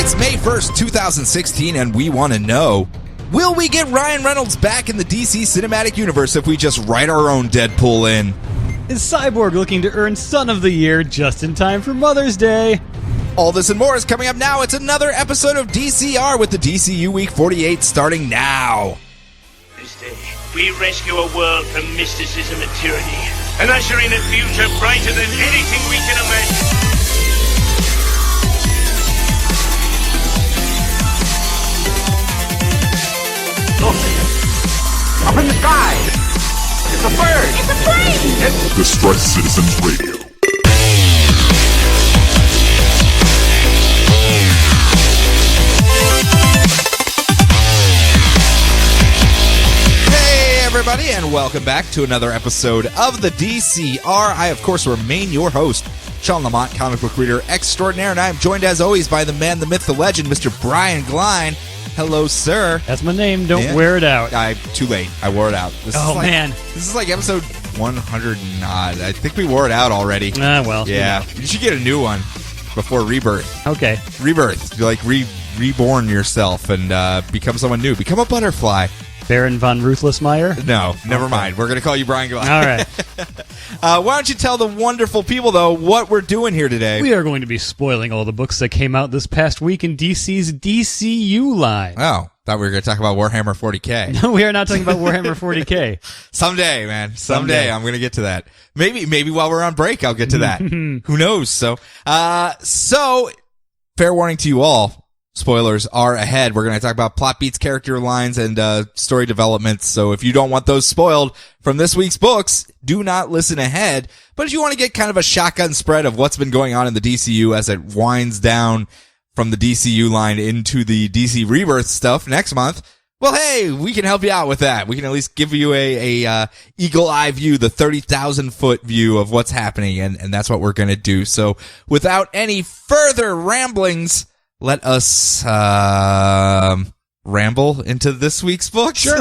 It's May 1st, 2016, and we want to know, will we get Ryan Reynolds back in the DC Cinematic Universe if we just write our own Deadpool in? Is Cyborg looking to earn Son of the Year just in time for Mother's Day? All this and more is coming up now. It's another episode of DCR with the DCU Week 48 starting now. This day, we rescue a world from mysticism and tyranny and usher in a future brighter than anything we can imagine. Look! Up in the sky! It's a bird! It's a plane! Distress Citizens Radio. Hey everybody, and welcome back to another episode of the DCR. I, of course, remain your host, Sean Lamont, comic book reader extraordinaire, and I am joined as always by the man, the myth, the legend, Mr. Brian Glein. Hello, sir. That's my name. Don't wear it out. Too late. I wore it out. Man. This is like episode 100 and odd. I think we wore it out already. Well. Yeah. You should get a new one before Rebirth. Okay. Rebirth. Like reborn yourself and become someone new. Become a butterfly. Baron von Ruthlessmeyer? No, never mind. We're going to call you Brian Glein. All right. Why don't you tell the wonderful people, though, what we're doing here today? We are going to be spoiling all the books that came out this past week in DC's DCU line. Oh, thought we were going to talk about Warhammer 40K. No, we are not talking about Warhammer 40K. Someday, man. Someday I'm going to get to that. Maybe while we're on break, I'll get to that. Who knows? So fair warning to you all. Spoilers are ahead. We're going to talk about plot beats, character lines, and story developments. So if you don't want those spoiled from this week's books, do not listen ahead. But if you want to get kind of a shotgun spread of what's been going on in the DCU as it winds down from the DCU line into the DC Rebirth stuff next month, well, hey, we can help you out with that. We can at least give you a eagle eye view, the 30,000 foot view of what's happening, and that's what we're going to do. So without any further ramblings, let us ramble into this week's book. Sure.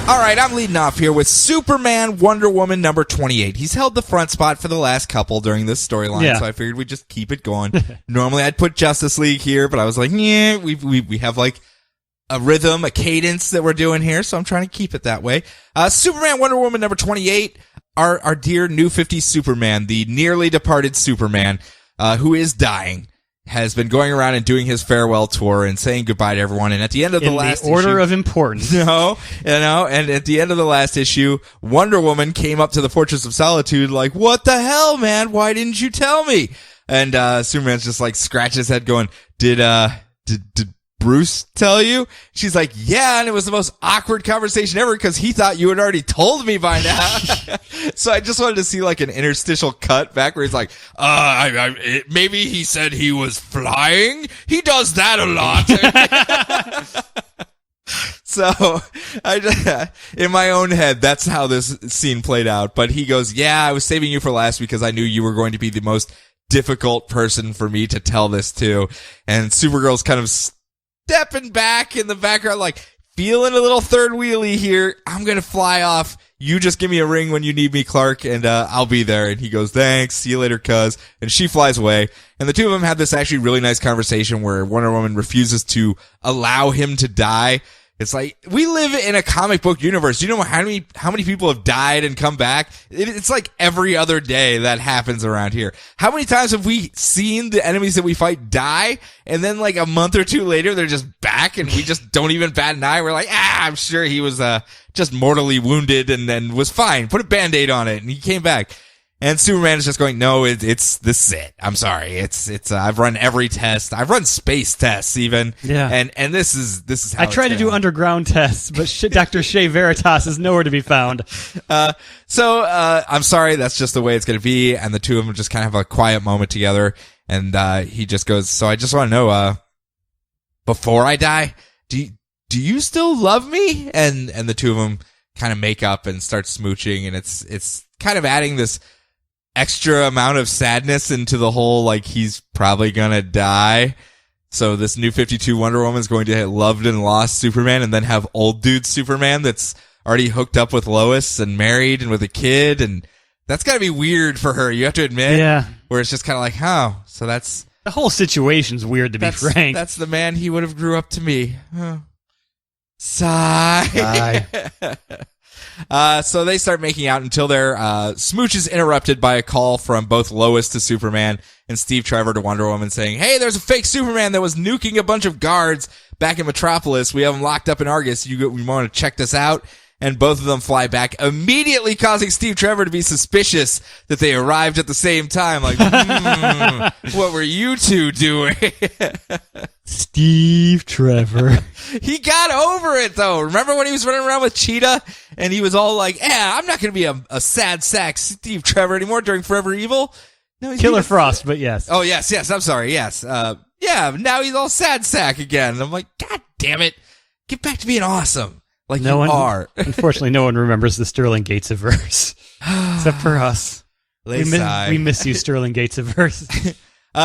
All right, I'm leading off here with Superman Wonder Woman number 28. He's held the front spot for the last couple during this storyline, so I figured we'd just keep it going. Normally I'd put Justice League here, but I was like, yeah, we have like a rhythm, a cadence that we're doing here, so I'm trying to keep it that way. Superman Wonder Woman number 28. Our dear New 50 Superman, the nearly departed Superman, who is dying, has been going around and doing his farewell tour and saying goodbye to everyone. And at the end of the last issue, order of importance. and at the end of the last issue, Wonder Woman came up to the Fortress of Solitude like, what the hell, man? Why didn't you tell me? And Superman's just like scratching his head going, did Bruce tell you? She's like, yeah, and it was the most awkward conversation ever because he thought you had already told me by now. So I just wanted to see like an interstitial cut back where he's like, maybe he said he was flying. He does that a lot. So in my own head, that's how this scene played out. But he goes, yeah, I was saving you for last because I knew you were going to be the most difficult person for me to tell this to. And Supergirl's kind of stepping back in the background, like feeling a little third wheelie here. I'm going to fly off. You just give me a ring when you need me, Clark, and I'll be there. And he goes, thanks. See you later, cuz. And she flies away. And the two of them have this actually really nice conversation where Wonder Woman refuses to allow him to die. It's like, we live in a comic book universe. Do you know how many people have died and come back? It's like every other day that happens around here. How many times have we seen the enemies that we fight die, and then like a month or two later, they're just back, and we just don't even bat an eye? We're like, I'm sure he was just mortally wounded and then was fine. Put a Band-Aid on it, and he came back. And Superman is just going, no, this is it. I'm sorry. It's I've run every test. I've run space tests even. Yeah. And this is how I tried to do underground tests, but Dr. Shea Veritas is nowhere to be found. So I'm sorry. That's just the way it's going to be. And the two of them just kind of have a quiet moment together. And he just goes, so I just want to know, before I die, do you still love me? And the two of them kind of make up and start smooching. And it's kind of adding this extra amount of sadness into the whole, like, he's probably gonna die. So this new 52 Wonder Woman is going to hit loved and lost Superman and then have old dude Superman that's already hooked up with Lois and married and with a kid. And That's got to be weird for her, you have to admit. Yeah. Where it's just kind of like, oh, so that's... The whole situation's weird, to be frank. That's the man he would have grew up to me. Huh. Sigh. So they start making out until their smooch is interrupted by a call from both Lois to Superman and Steve Trevor to Wonder Woman saying, hey, there's a fake Superman that was nuking a bunch of guards back in Metropolis. We have him locked up in Argus. We want to check this out? And both of them fly back, immediately causing Steve Trevor to be suspicious that they arrived at the same time. Like, what were you two doing? Steve Trevor. He got over it, though. Remember when he was running around with Cheetah? And he was all like, I'm not going to be a sad sack Steve Trevor anymore during Forever Evil. No, he's Killer Frost, but yes. Oh, yes, I'm sorry, yes. Now he's all sad sack again. And I'm like, God damn it. Get back to being awesome. Like you are. Unfortunately, no one remembers the Sterling Gates of verse. Except for us. We miss you, Sterling Gates of verse.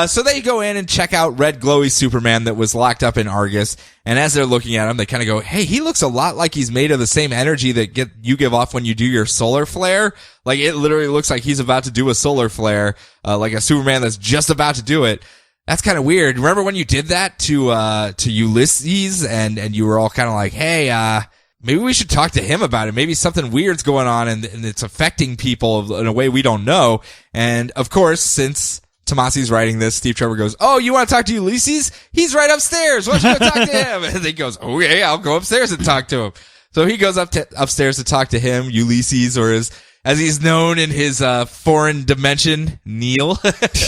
So they go in and check out Red Glowy Superman that was locked up in Argus. And as they're looking at him, they kind of go, hey, he looks a lot like he's made of the same energy that you give off when you do your solar flare. Like, it literally looks like he's about to do a solar flare, like a Superman that's just about to do it. That's kind of weird. Remember when you did that to Ulysses and you were all kind of like, hey, maybe we should talk to him about it. Maybe something weird's going on and it's affecting people in a way we don't know. And of course, since Tomasi's writing this, Steve Trevor goes, oh, you want to talk to Ulysses? He's right upstairs. Why don't you go talk to him? And he goes, okay, I'll go upstairs and talk to him. So he goes upstairs to talk to him, Ulysses, or as he's known in his foreign dimension, Neil.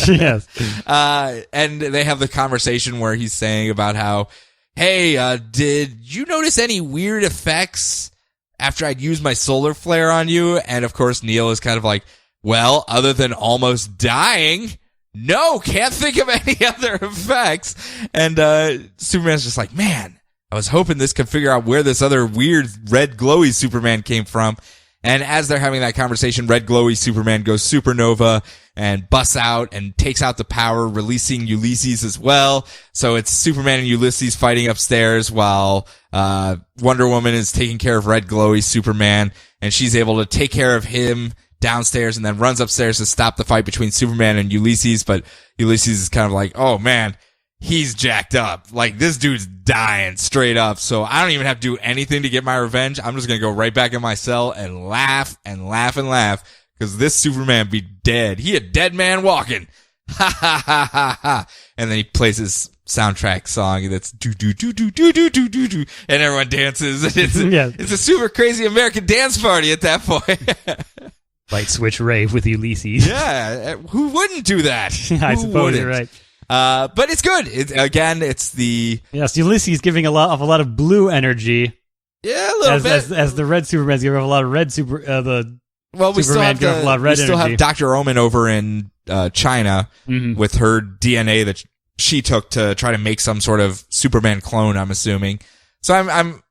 Yes. And they have the conversation where he's saying about how, hey, did you notice any weird effects after I'd used my solar flare on you? And of course, Neil is kind of like, well, other than almost dying, no, can't think of any other effects. And Superman's just like, man, I was hoping this could figure out where this other weird red glowy Superman came from. And as they're having that conversation, red glowy Superman goes supernova and busts out and takes out the power, releasing Ulysses as well. So it's Superman and Ulysses fighting upstairs while Wonder Woman is taking care of red glowy Superman, and she's able to take care of him downstairs and then runs upstairs to stop the fight between Superman and Ulysses. But Ulysses is kind of like, oh man, he's jacked up. Like, this dude's dying straight up. So I don't even have to do anything to get my revenge. I'm just going to go right back in my cell and laugh and laugh and laugh because this Superman be dead. He a dead man walking. Ha ha ha ha ha. And then he plays his soundtrack song that's do do do do do do do do do, and everyone dances. It's a super crazy American dance party at that point. Light switch rave with Ulysses. Yeah, who wouldn't do that? I suppose you're right. But it's good. It's the... Yes, Ulysses giving a lot of blue energy. Yeah, a little bit. As the red Superman's giving off a lot of red we still have Dr. Omen over in China with her DNA that she took to try to make some sort of Superman clone, I'm assuming. So I'm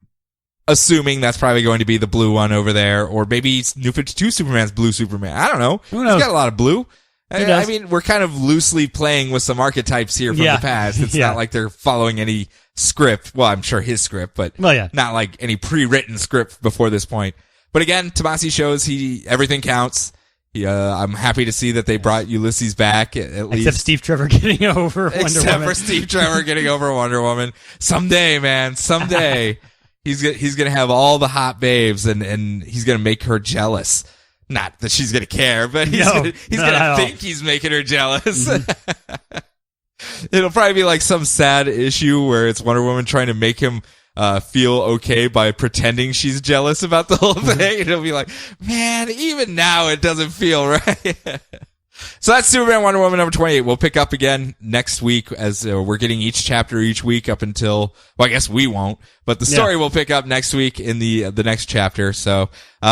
assuming that's probably going to be the blue one over there, or maybe New 52 Superman's blue Superman. I don't know. Who knows? He's got a lot of blue. I mean, we're kind of loosely playing with some archetypes here from the past. It's not like they're following any script. Well, I'm sure his script, but not like any pre-written script before this point. But again, Tomasi shows everything counts. I'm happy to see that they brought Ulysses back, at least. Except Steve Trevor getting over Wonder Woman. Except for Steve Trevor getting over Wonder Woman. Someday, man, someday. He's going to have all the hot babes and he's going to make her jealous. Not that she's going to care, but he's going to think he's making her jealous. Mm-hmm. It'll probably be like some sad issue where it's Wonder Woman trying to make him feel okay by pretending she's jealous about the whole thing. It'll be like, man, even now it doesn't feel right. So that's Superman Wonder Woman number 28. We'll pick up again next week as we're getting each chapter each week up until, well, I guess we won't, but the story will pick up next week in the next chapter. So,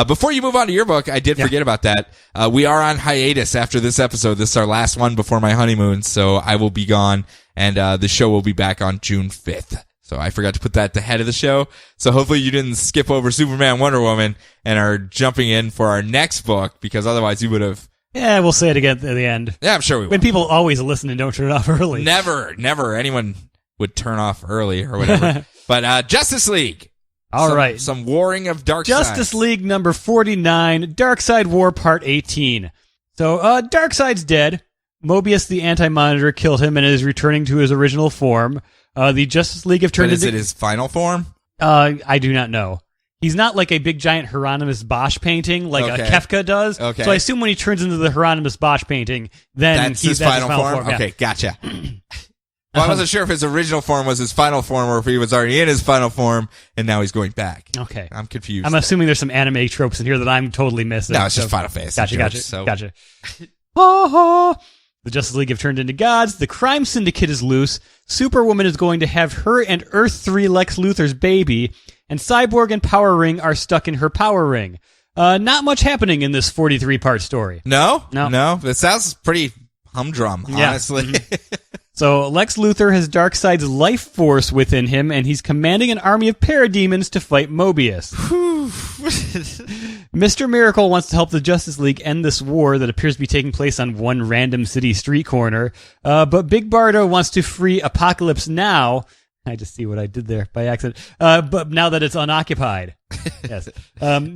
before you move on to your book, I did forget about that. We are on hiatus after this episode. This is our last one before my honeymoon. So I will be gone and, the show will be back on June 5th. So I forgot to put that at the head of the show. So hopefully you didn't skip over Superman Wonder Woman and are jumping in for our next book, because otherwise you would have. Yeah, we'll say it again at the end. Yeah, I'm sure we will. When people always listen and don't turn it off early. Never anyone would turn off early or whatever. But Justice League All right. Some warring of dark Justice sides. League number 49, Darkseid War Part 18. So, Darkseid's dead. Mobius, the Anti-Monitor, killed him and is returning to his original form. The Justice League have turned But is into... it his final form? I do not know. He's not like a big giant Hieronymus Bosch painting like a Kefka does. Okay. So I assume when he turns into the Hieronymus Bosch painting, then That's his final form? yeah. Okay, gotcha. Well, I wasn't sure if his original form was his final form or if he was already in his final form and now he's going back. Okay. I'm confused. I'm assuming there's some anime tropes in here that I'm totally missing. No, it's just Final Fantasy. Gotcha. Ha. The Justice League have turned into gods. The crime syndicate is loose. Superwoman is going to have her and Earth 3 Lex Luthor's baby. And Cyborg and Power Ring are stuck in her power ring. Not much happening in this 43-part story. No. It sounds pretty humdrum, honestly. Yeah. Mm-hmm. So Lex Luthor has Darkseid's life force within him, and he's commanding an army of parademons to fight Mobius. Mr. Miracle wants to help the Justice League end this war that appears to be taking place on one random city street corner. But Big Bardo wants to free Apocalypse Now. I just see what I did there by accident. But now that it's unoccupied. Yes.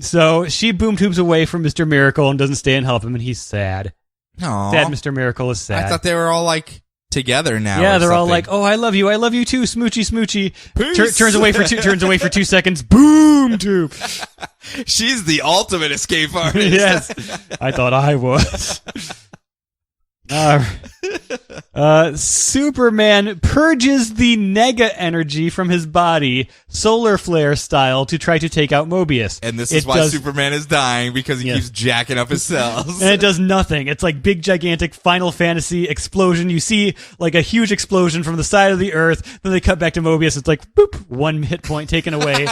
So she boom tubes away from Mr. Miracle and doesn't stay and help him, and he's sad. Aww. Sad Mr. Miracle is sad. I thought they were all like together now. Yeah, they're all something. like, "Oh, I love you too, smoochy." Peace. Turns away for 2 seconds. Boom tube. She's the ultimate escape artist. Yes, I thought I was. Superman purges the nega energy from his body, solar flare style, to try to take out Mobius. And this is why Superman is dying, because he keeps jacking up his cells. And it does nothing. It's like big, gigantic Final Fantasy explosion. You see like a huge explosion from the side of the Earth. Then they cut back to Mobius. It's like, boop, 1 hit point taken away.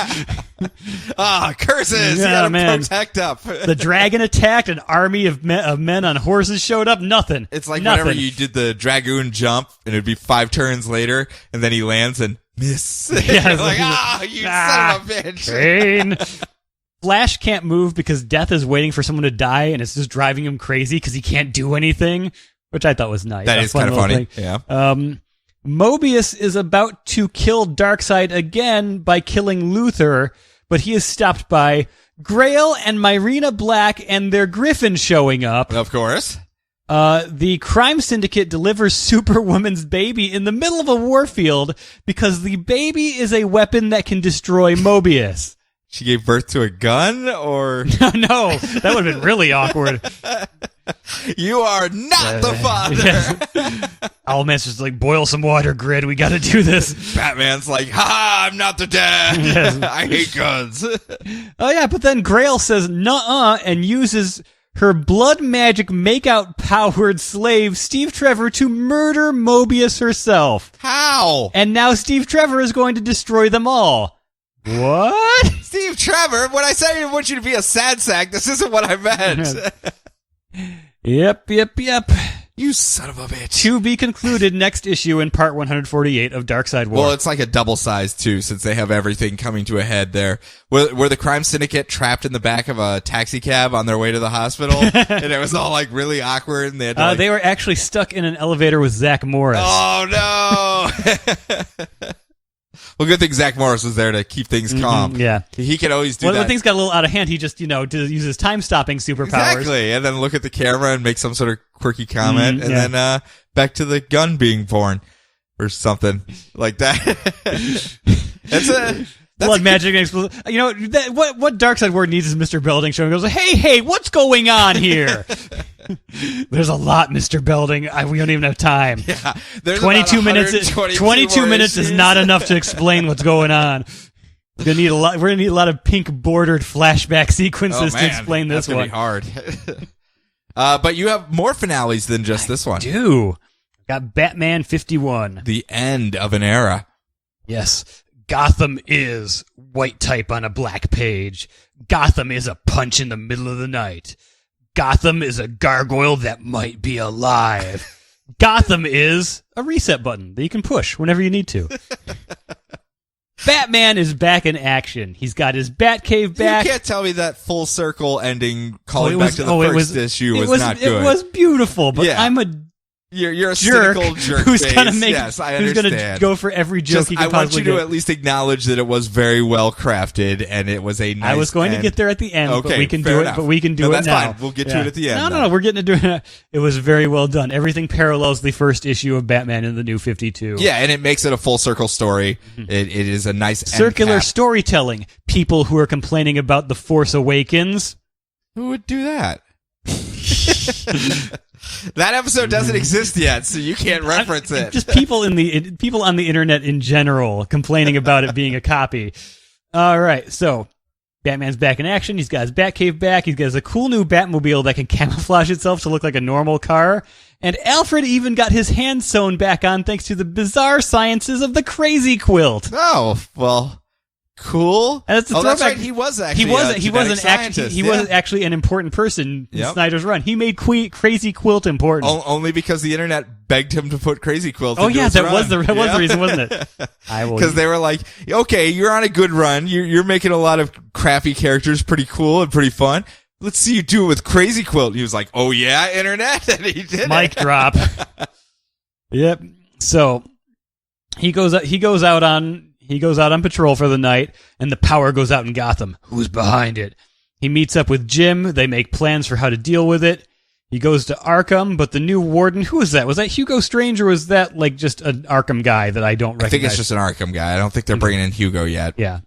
Curses! Yeah, you gotta man. protect up. The dragon attacked. An army of men on horses showed up. Nothing. It's like nothing. whenever you did the Dragoon jump, and it'd be 5 turns later, and then he lands and miss. Yeah, You're like, you son of a bitch. Pain. Flash can't move because Death is waiting for someone to die, and it's just driving him crazy because he can't do anything, which I thought was nice. That is kind of funny. Thing. Yeah. Mobius is about to kill Darkseid again by killing Luthor, but he is stopped by Grail and Myrina Black and their Griffin showing up. Of course. The crime syndicate delivers Superwoman's baby in the middle of a warfield because the baby is a weapon that can destroy Mobius. She gave birth to a gun, or? No, that would have been really awkward. You are not the father. Owlman's just like, boil some water, Grid. We got to do this. Batman's like, ha, I'm not the dad. Yes. I hate guns. Oh, yeah, but then Grail says, nuh-uh, and uses her blood magic makeout powered slave, Steve Trevor, to murder Mobius herself. How? And now Steve Trevor is going to destroy them all. What? Steve Trevor, when I said I didn't want you to be a sad sack, this isn't what I meant. Yep. You son of a bitch. To be concluded next issue in part 148 of Darkseid War. Well, it's like a double size, too, since they have everything coming to a head there. Were the crime syndicate trapped in the back of a taxi cab on their way to the hospital? And it was all, like, really awkward, and they had to, they were actually stuck in an elevator with Zach Morris. Oh, no! Well, good thing Zach Morris was there to keep things calm. Yeah. He could always do that. When things got a little out of hand, he just, uses time-stopping superpowers. Exactly. And then look at the camera and make some sort of quirky comment. And then back to the gun being born. Or something like that. Blood magic and explosion. What Darkseid War needs is Mr. Belding showing goes, hey, what's going on here? There's a lot, Mr. Belding. We don't even have time. Yeah, 22 minutes. 22 minutes is not enough to explain what's going on. We're gonna need a lot of pink bordered flashback sequences to explain this one. That's gonna be hard. But you have more finales than just this one. I do. Got Batman 51. The end of an era. Yes. Gotham is white type on a black page. Gotham is a punch in the middle of the night. Gotham is a gargoyle that might be alive. Gotham is a reset button that you can push whenever you need to. Batman is back in action. He's got his Batcave back. You can't tell me that full circle ending calling back to the first issue was not good. It was beautiful, but I'm a You're a jerk cynical jerk who's face. gonna make Yes, I who's understand. gonna go for every joke he I can want possibly you to get. at least acknowledge that it was very well crafted and it was a nice I was going end. to get there at the end, but Okay, we can fair do enough. it. But we can do No, it that's now. fine. We'll get to it at the end, No, we're getting to do it. It was very well done. Everything parallels the first issue of Batman in the New 52. Yeah, and it makes it a full circle story. It is a nice Circular end cap. storytelling. People who are complaining about The Force Awakens. Who would do that? That episode doesn't exist yet, so you can't reference it. Just people on the internet in general complaining about it being a copy. All right, so Batman's back in action. He's got his Batcave back. He's got a cool new Batmobile that can camouflage itself to look like a normal car. And Alfred even got his hand sewn back on thanks to the bizarre sciences of the crazy quilt. Oh, well, cool. And that's a that's throwback. right. He was actually he wasn't actually an important person in Yep. Snyder's run. He made Crazy Quilt important. Only because the internet begged him to put Crazy Quilt into his that run. was the reason, wasn't it? Because they were like, okay, you're on a good run. You're making a lot of crappy characters pretty cool and pretty fun. Let's see you do it with Crazy Quilt. He was like, oh yeah, internet, and he did Mic it. drop. Yep. So he goes out on patrol for the night, and the power goes out in Gotham. Who's behind it? He meets up with Jim. They make plans for how to deal with it. He goes to Arkham, but the new warden, who was that? Was that Hugo Strange, or was that like just an Arkham guy that I don't recognize? I think it's just an Arkham guy. I don't think they're bringing in Hugo yet. Yeah.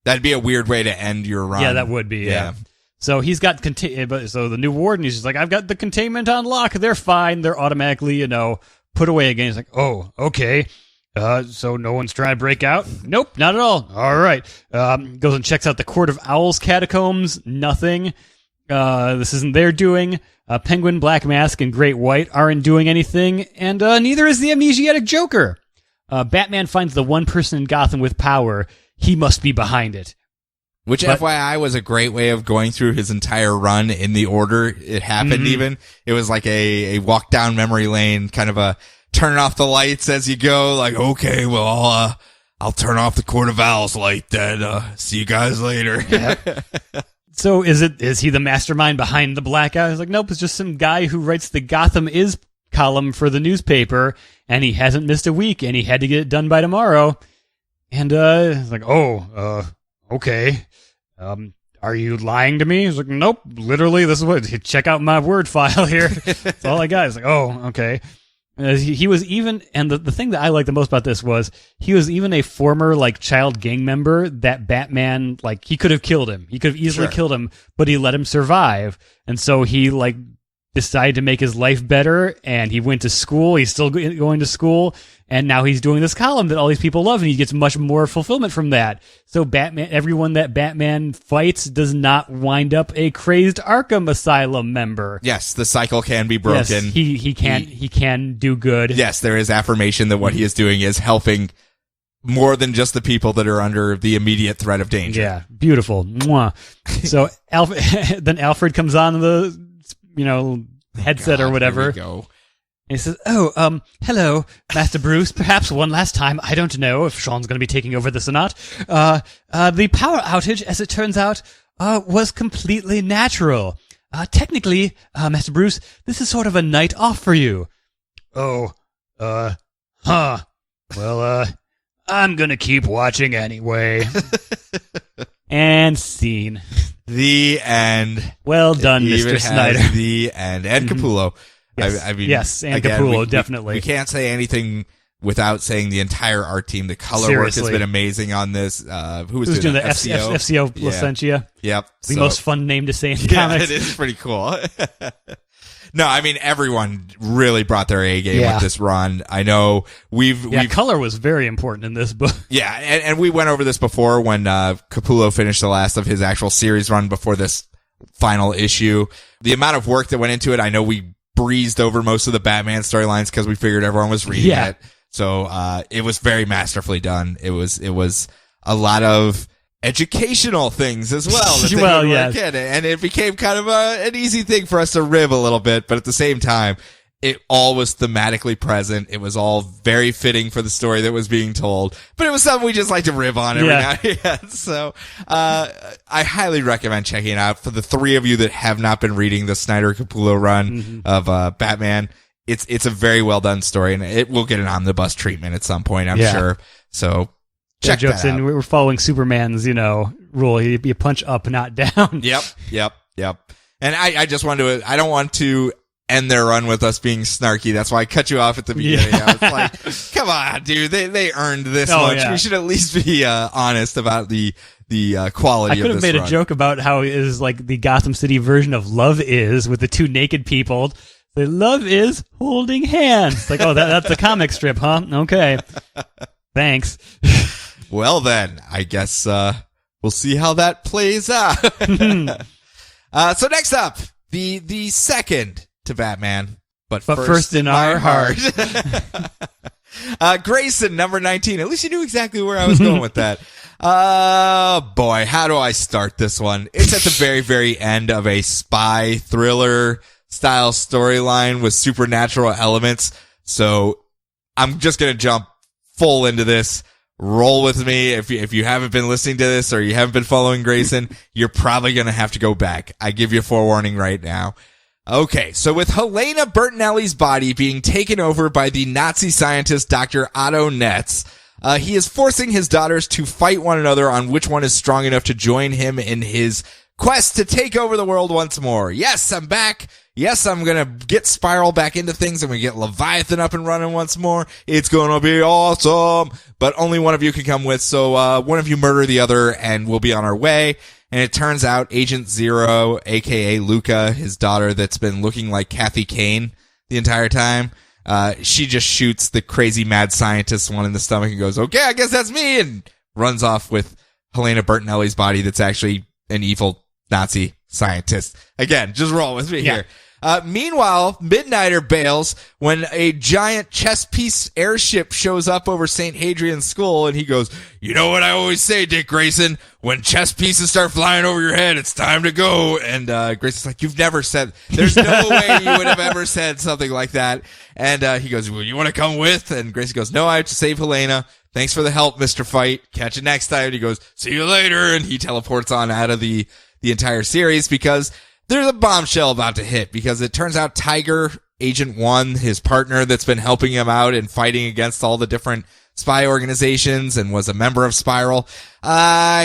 That'd be a weird way to end your run. Yeah, that would be. Yeah. So he's got so the new warden, he's just like, I've got the containment on lock. They're fine. They're automatically, put away again. He's like, oh, okay. So no one's trying to break out? Nope, not at all. All right. Goes and checks out the Court of Owls catacombs. Nothing. This isn't their doing. Penguin, Black Mask, and Great White aren't doing anything, and neither is the amnesiac Joker. Batman finds the one person in Gotham with power. He must be behind it. Which, FYI, was a great way of going through his entire run in the order it happened, even. It was like a walk down memory lane, kind of a turn off the lights as you go, like, okay, well, I'll turn off the Court of Owls light then. See you guys later. So is he the mastermind behind the blackout? He's like, nope, it's just some guy who writes the Gotham Is column for the newspaper, and he hasn't missed a week, and he had to get it done by tomorrow. And it's like, okay. Are you lying to me? He's like, nope, literally, this is what, check out my Word file here. That's all I got. He's like, oh, okay. He was even, and the thing that I liked the most about this was, he was even a former, child gang member that Batman, he could have killed him. He could have easily killed him, but he let him survive. And so he, decided to make his life better, and he went to school. He's still going to school, and now he's doing this column that all these people love, and he gets much more fulfillment from that. So everyone that Batman fights does not wind up a crazed Arkham Asylum member. Yes, the cycle can be broken. Yes, he can do good. Yes, there is affirmation that what he is doing is helping more than just the people that are under the immediate threat of danger. Yeah, beautiful. Mwah. So then Alfred comes on the headset or whatever. Here we go. And he says, hello, Master Bruce. Perhaps one last time. I don't know if Sean's going to be taking over this or not. The power outage, as it turns out, was completely natural. Technically, Master Bruce, this is sort of a night off for you. Oh, huh. Well, I'm going to keep watching anyway. And scene. The end. Well done, It even Mr. Snyder. has the end. And Capullo. Yes, I mean, yes, and again, Capullo, definitely. We can't say anything without saying the entire art team. The color work has been amazing on this. Who's doing the that? FCO Placentia? Yep. The most fun name to say in yeah, comics. it is pretty cool. No, I mean, everyone really brought their A game with this run. I know we've color was very important in this book. Yeah, and we went over this before when Capullo finished the last of his actual series run before this final issue. The amount of work that went into it, I know we breezed over most of the Batman storylines because we figured everyone was reading it. So it was very masterfully done. It was a lot of educational things as well. And it became kind of an easy thing for us to rib a little bit, but at the same time, it all was thematically present. It was all very fitting for the story that was being told, but it was something we just like to rib on every now and again. So, I highly recommend checking it out. For the three of you that have not been reading the Snyder Capullo run of Batman, it's a very well done story, and it will get an omnibus treatment at some point, I'm sure. So check jokes that out. in. We're following Superman's, rule. You punch up, not down. Yep. And I just wanted to, I don't want to end their run with us being snarky. That's why I cut you off at the beginning. I was like, come on, dude. They earned this much. Yeah. We should at least be honest about the quality of this I could have made run. a joke about how it is like the Gotham City version of Love Is with the two naked people. The Love Is holding hands. Like, oh, that's a comic strip, huh? Okay. Thanks. Well, then, I guess we'll see how that plays out. So next up, the second to Batman, but first in our heart. Grayson, number 19. At least you knew exactly where I was going with that. Boy, how do I start this one? It's at the very, very end of a spy thriller style storyline with supernatural elements. So I'm just going to jump full into this. Roll with me. If you haven't been listening to this or you haven't been following Grayson, you're probably going to have to go back. I give you a forewarning right now. Okay, so with Helena Bertinelli's body being taken over by the Nazi scientist Dr. Otto Netz, he is forcing his daughters to fight one another on which one is strong enough to join him in his quest to take over the world once more. Yes, I'm back. Yes, I'm going to get Spiral back into things. I'm going to get Leviathan up and running once more. It's going to be awesome. But only one of you can come with, so one of you murder the other, and we'll be on our way. And it turns out Agent Zero, a.k.a. Luca, his daughter that's been looking like Kathy Kane the entire time, she just shoots the crazy mad scientist one in the stomach and goes, okay, I guess that's me, and runs off with Helena Bertinelli's body that's actually an evil Nazi scientist. Again, just roll with me here. Meanwhile, Midnighter bails when a giant chess piece airship shows up over St. Hadrian's School, and he goes, you know what I always say, Dick Grayson, when chess pieces start flying over your head, it's time to go. And Grayson's like, you've never said, there's no way you would have ever said something like that. And he goes, well, you want to come with? And Grayson goes, no, I have to save Helena. Thanks for the help, Mr. Fight. Catch you next time. And he goes, see you later. And he teleports on out of the entire series because there's a bombshell about to hit, because it turns out Tiger, Agent 1, his partner that's been helping him out and fighting against all the different spy organizations and was a member of Spiral,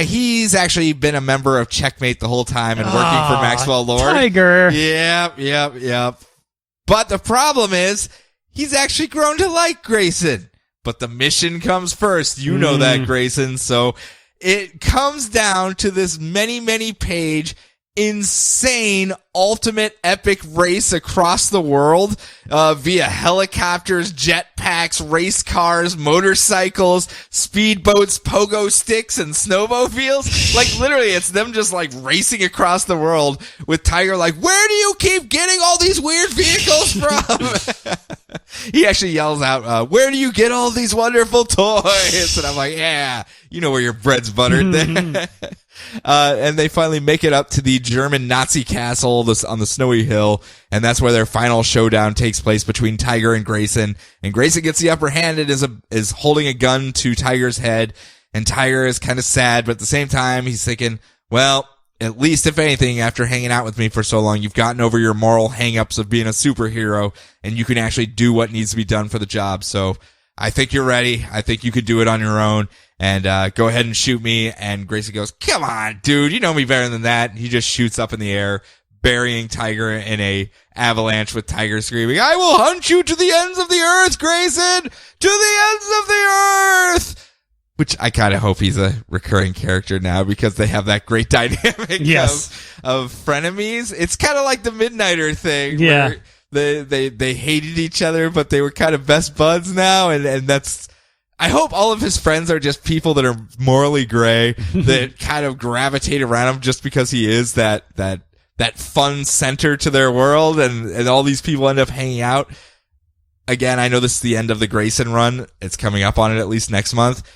he's actually been a member of Checkmate the whole time and working for Maxwell Lord. Tiger. Yep. But the problem is, he's actually grown to like Grayson. But the mission comes first. You know that, Grayson. So it comes down to this many page insane ultimate epic race across the world via helicopters, jetpacks, race cars, motorcycles, speedboats, pogo sticks, and snowmobiles. Like, literally, it's them just like racing across the world with Tiger like, where do you keep getting all these weird vehicles from? He actually yells out, where do you get all these wonderful toys? And I'm like, yeah, you know where your bread's buttered there. And they finally make it up to the German Nazi castle on the snowy hill, and that's where their final showdown takes place between Tiger and Grayson. And Grayson gets the upper hand and is holding a gun to Tiger's head, and Tiger is kind of sad, but at the same time, he's thinking, well, at least if anything, after hanging out with me for so long, you've gotten over your moral hang-ups of being a superhero, and you can actually do what needs to be done for the job. So I think you're ready. I think you could do it on your own. And go ahead and shoot me. And Grayson goes, come on, dude, you know me better than that. And he just shoots up in the air, burying Tiger in a avalanche with Tiger screaming, I will hunt you to the ends of the earth, Grayson! To the ends of the earth! Which I kind of hope he's a recurring character now, because they have that great dynamic of frenemies. It's kind of like the Midnighter thing. Yeah. Where they hated each other, but they were kind of best buds now. And that's, I hope all of his friends are just people that are morally gray, that kind of gravitate around him just because he is that fun center to their world, and all these people end up hanging out. Again, I know this is the end of the Grayson run. It's coming up on it at least next month.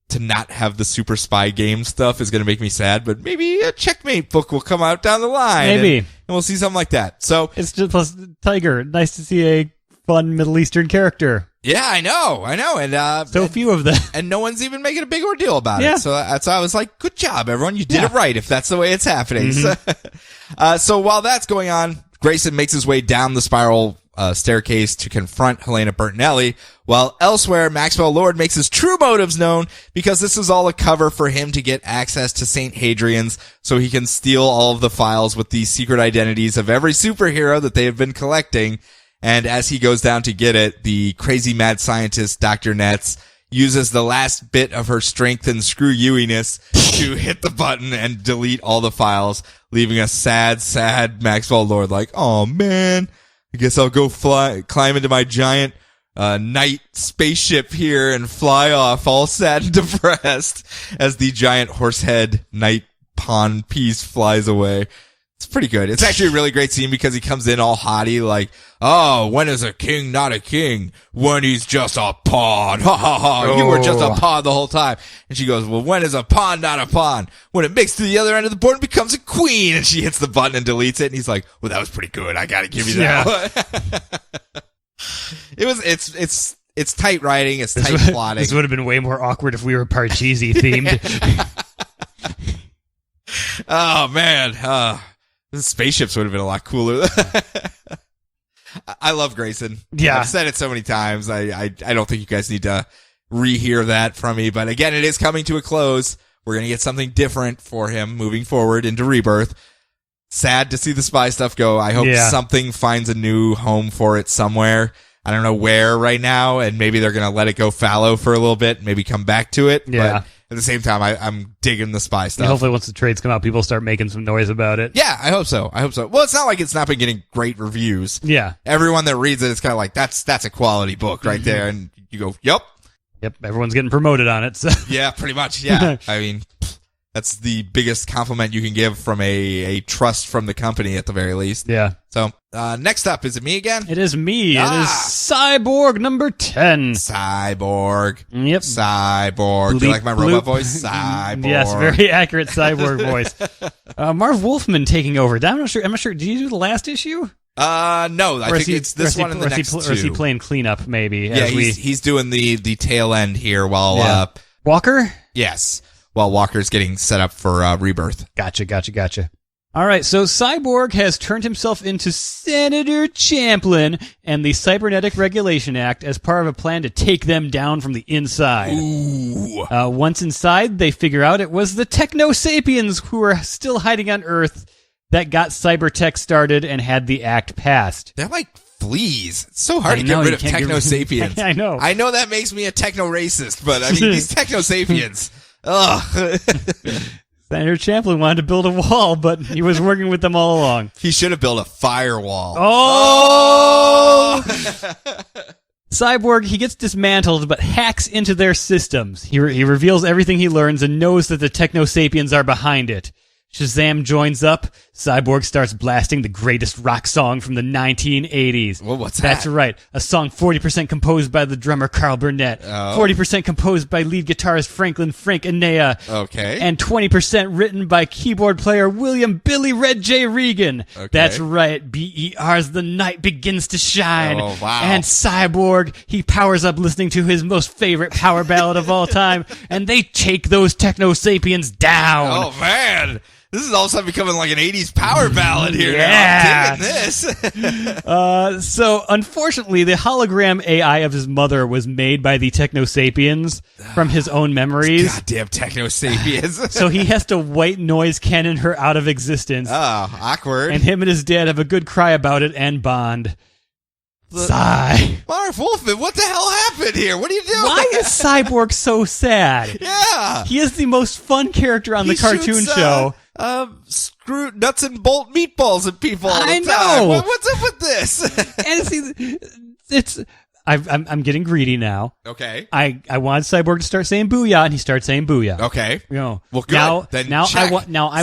To not have the Super Spy Game stuff is going to make me sad, but maybe a Checkmate book will come out down the line. Maybe. And we'll see something like that. So it's just, plus Tiger. Nice to see a fun Middle Eastern character. Yeah, I know. And, so few of them. And no one's even making a big ordeal about it. So that's why I was like, good job, everyone. You did it right if that's the way it's happening. So while that's going on, Grayson makes his way down the Spiral a staircase to confront Helena Bertinelli, while elsewhere, Maxwell Lord makes his true motives known because this is all a cover for him to get access to St. Hadrian's so he can steal all of the files with the secret identities of every superhero that they have been collecting. And as he goes down to get it, the crazy mad scientist, Dr. Netz, uses the last bit of her strength and screw-you-iness to hit the button and delete all the files, leaving a sad Maxwell Lord like, oh man, I guess I'll go climb into my giant night spaceship here and fly off all sad and depressed as the giant horsehead night pawn piece flies away. It's pretty good. It's actually a really great scene because he comes in all haughty like, oh, when is a king not a king? When he's just a pawn. Ha ha ha. You were just a pawn the whole time. And she goes, well, when is a pawn not a pawn? When it makes to the other end of the board and becomes a queen. And she hits the button and deletes it. And he's like, well, that was pretty good. I gotta give you that one. It's tight writing. It's tight plotting. This would have been way more awkward if we were Parcheesi themed. Oh man. The spaceships would have been a lot cooler. I love Grayson. Yeah. I've said it so many times. I don't think you guys need to rehear that from me. But again, it is coming to a close. We're going to get something different for him moving forward into Rebirth. Sad to see the spy stuff go. I hope something finds a new home for it somewhere. I don't know where right now. And maybe they're going to let it go fallow for a little bit. Maybe come back to it. Yeah. But at the same time, I'm digging the spy stuff. And hopefully once the trades come out, people start making some noise about it. Yeah, I hope so. Well, it's not like it's not been getting great reviews. Yeah. Everyone that reads it is kind of like, that's a quality book right there. And you go, yep. Yep, everyone's getting promoted on it. So. Yeah, pretty much. Yeah. I mean, that's the biggest compliment you can give from a trust from the company at the very least. Yeah. So, next up, is it me again? It is me. It is Cyborg number 10. Cyborg. Yep. Cyborg. Do you like my robot voice? Cyborg. Yes, very accurate cyborg voice. Marv Wolfman taking over. I'm not sure. Did you do the last issue? No, I think it's this one and the next two. Or is he playing cleanup, maybe? Yeah, he's doing the tail end here while, Walker? Yes. While Walker's getting set up for, Rebirth. Gotcha. All right, so Cyborg has turned himself into Senator Champlin and the Cybernetic Regulation Act as part of a plan to take them down from the inside. Ooh. Once inside, they figure out it was the Techno-Sapiens who were still hiding on Earth that got Cybertech started and had the act passed. They're like fleas. It's so hard to get rid of Techno-Sapiens. I know. I know that makes me a techno-racist, but I mean, these Techno-Sapiens. Ugh. Senator Champlin wanted to build a wall, but he was working with them all along. He should have built a firewall. Oh! Cyborg, he gets dismantled, but hacks into their systems. He reveals everything he learns and knows that the Techno-Sapiens are behind it. Shazam joins up. Cyborg starts blasting the greatest rock song from the 1980s. Well, what's that? That's right. A song 40% composed by the drummer Carl Burnett, 40% composed by lead guitarist Frank Anea, okay, and 20% written by keyboard player William Billy Red J. Regan. Okay. That's right. BER's The Night Begins to Shine. Oh, wow. And Cyborg, he powers up listening to his most favorite power ballad of all time, and they take those Techno-Sapiens down. Oh, man. This is all of a sudden becoming like an 80s power ballad here. Yeah. Now. I'm digging this. So, unfortunately, the hologram AI of his mother was made by the Techno-Sapiens from his own memories. Goddamn Techno-Sapiens. So he has to white noise cannon her out of existence. Oh, awkward. And him and his dad have a good cry about it and bond. Sigh. Marv Wolfman, what the hell happened here? What are you doing? Why is Cyborg so sad? Yeah. He is the most fun character on the cartoon show. Screw nuts and bolt meatballs at people all the time. I know. What's up with this? And see, I'm getting greedy now. Okay. I want Cyborg to start saying booyah, and he starts saying booyah. Okay. You know, well, good.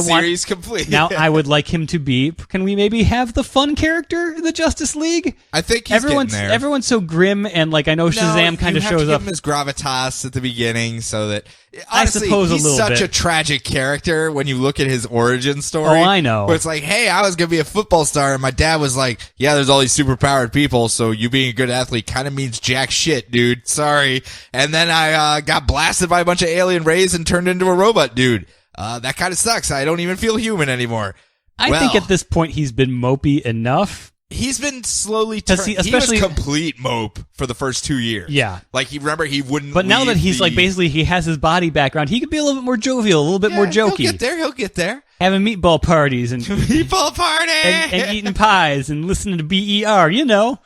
Series complete. Now I would like him to be. Can we maybe have the fun character in the Justice League? I think he's getting there. Everyone's so grim, and like I know Shazam kind of shows up. You have to give up. him his gravitas at the beginning, so that I honestly, suppose he's a little such bit. a tragic character when you look at his origin story. Oh, I know. Where it's like, hey, I was gonna be a football star, and my dad was like, yeah, there's all these superpowered people, so you being a good athlete kind of means jack shit, dude. Sorry. And then I got blasted by a bunch of alien rays and turned into a robot, dude. That kind of sucks. I don't even feel human anymore. I think at this point he's been mopey enough. He's been slowly Has turning. he- especially- He was complete mope for the first 2 years. Yeah. Like, he wouldn't But now leave that he's the- like basically he has his body background, he could be a little bit more jovial, a little bit more jokey. He'll get there. Having meatball parties and People party! and eating pies and listening to BER, you know.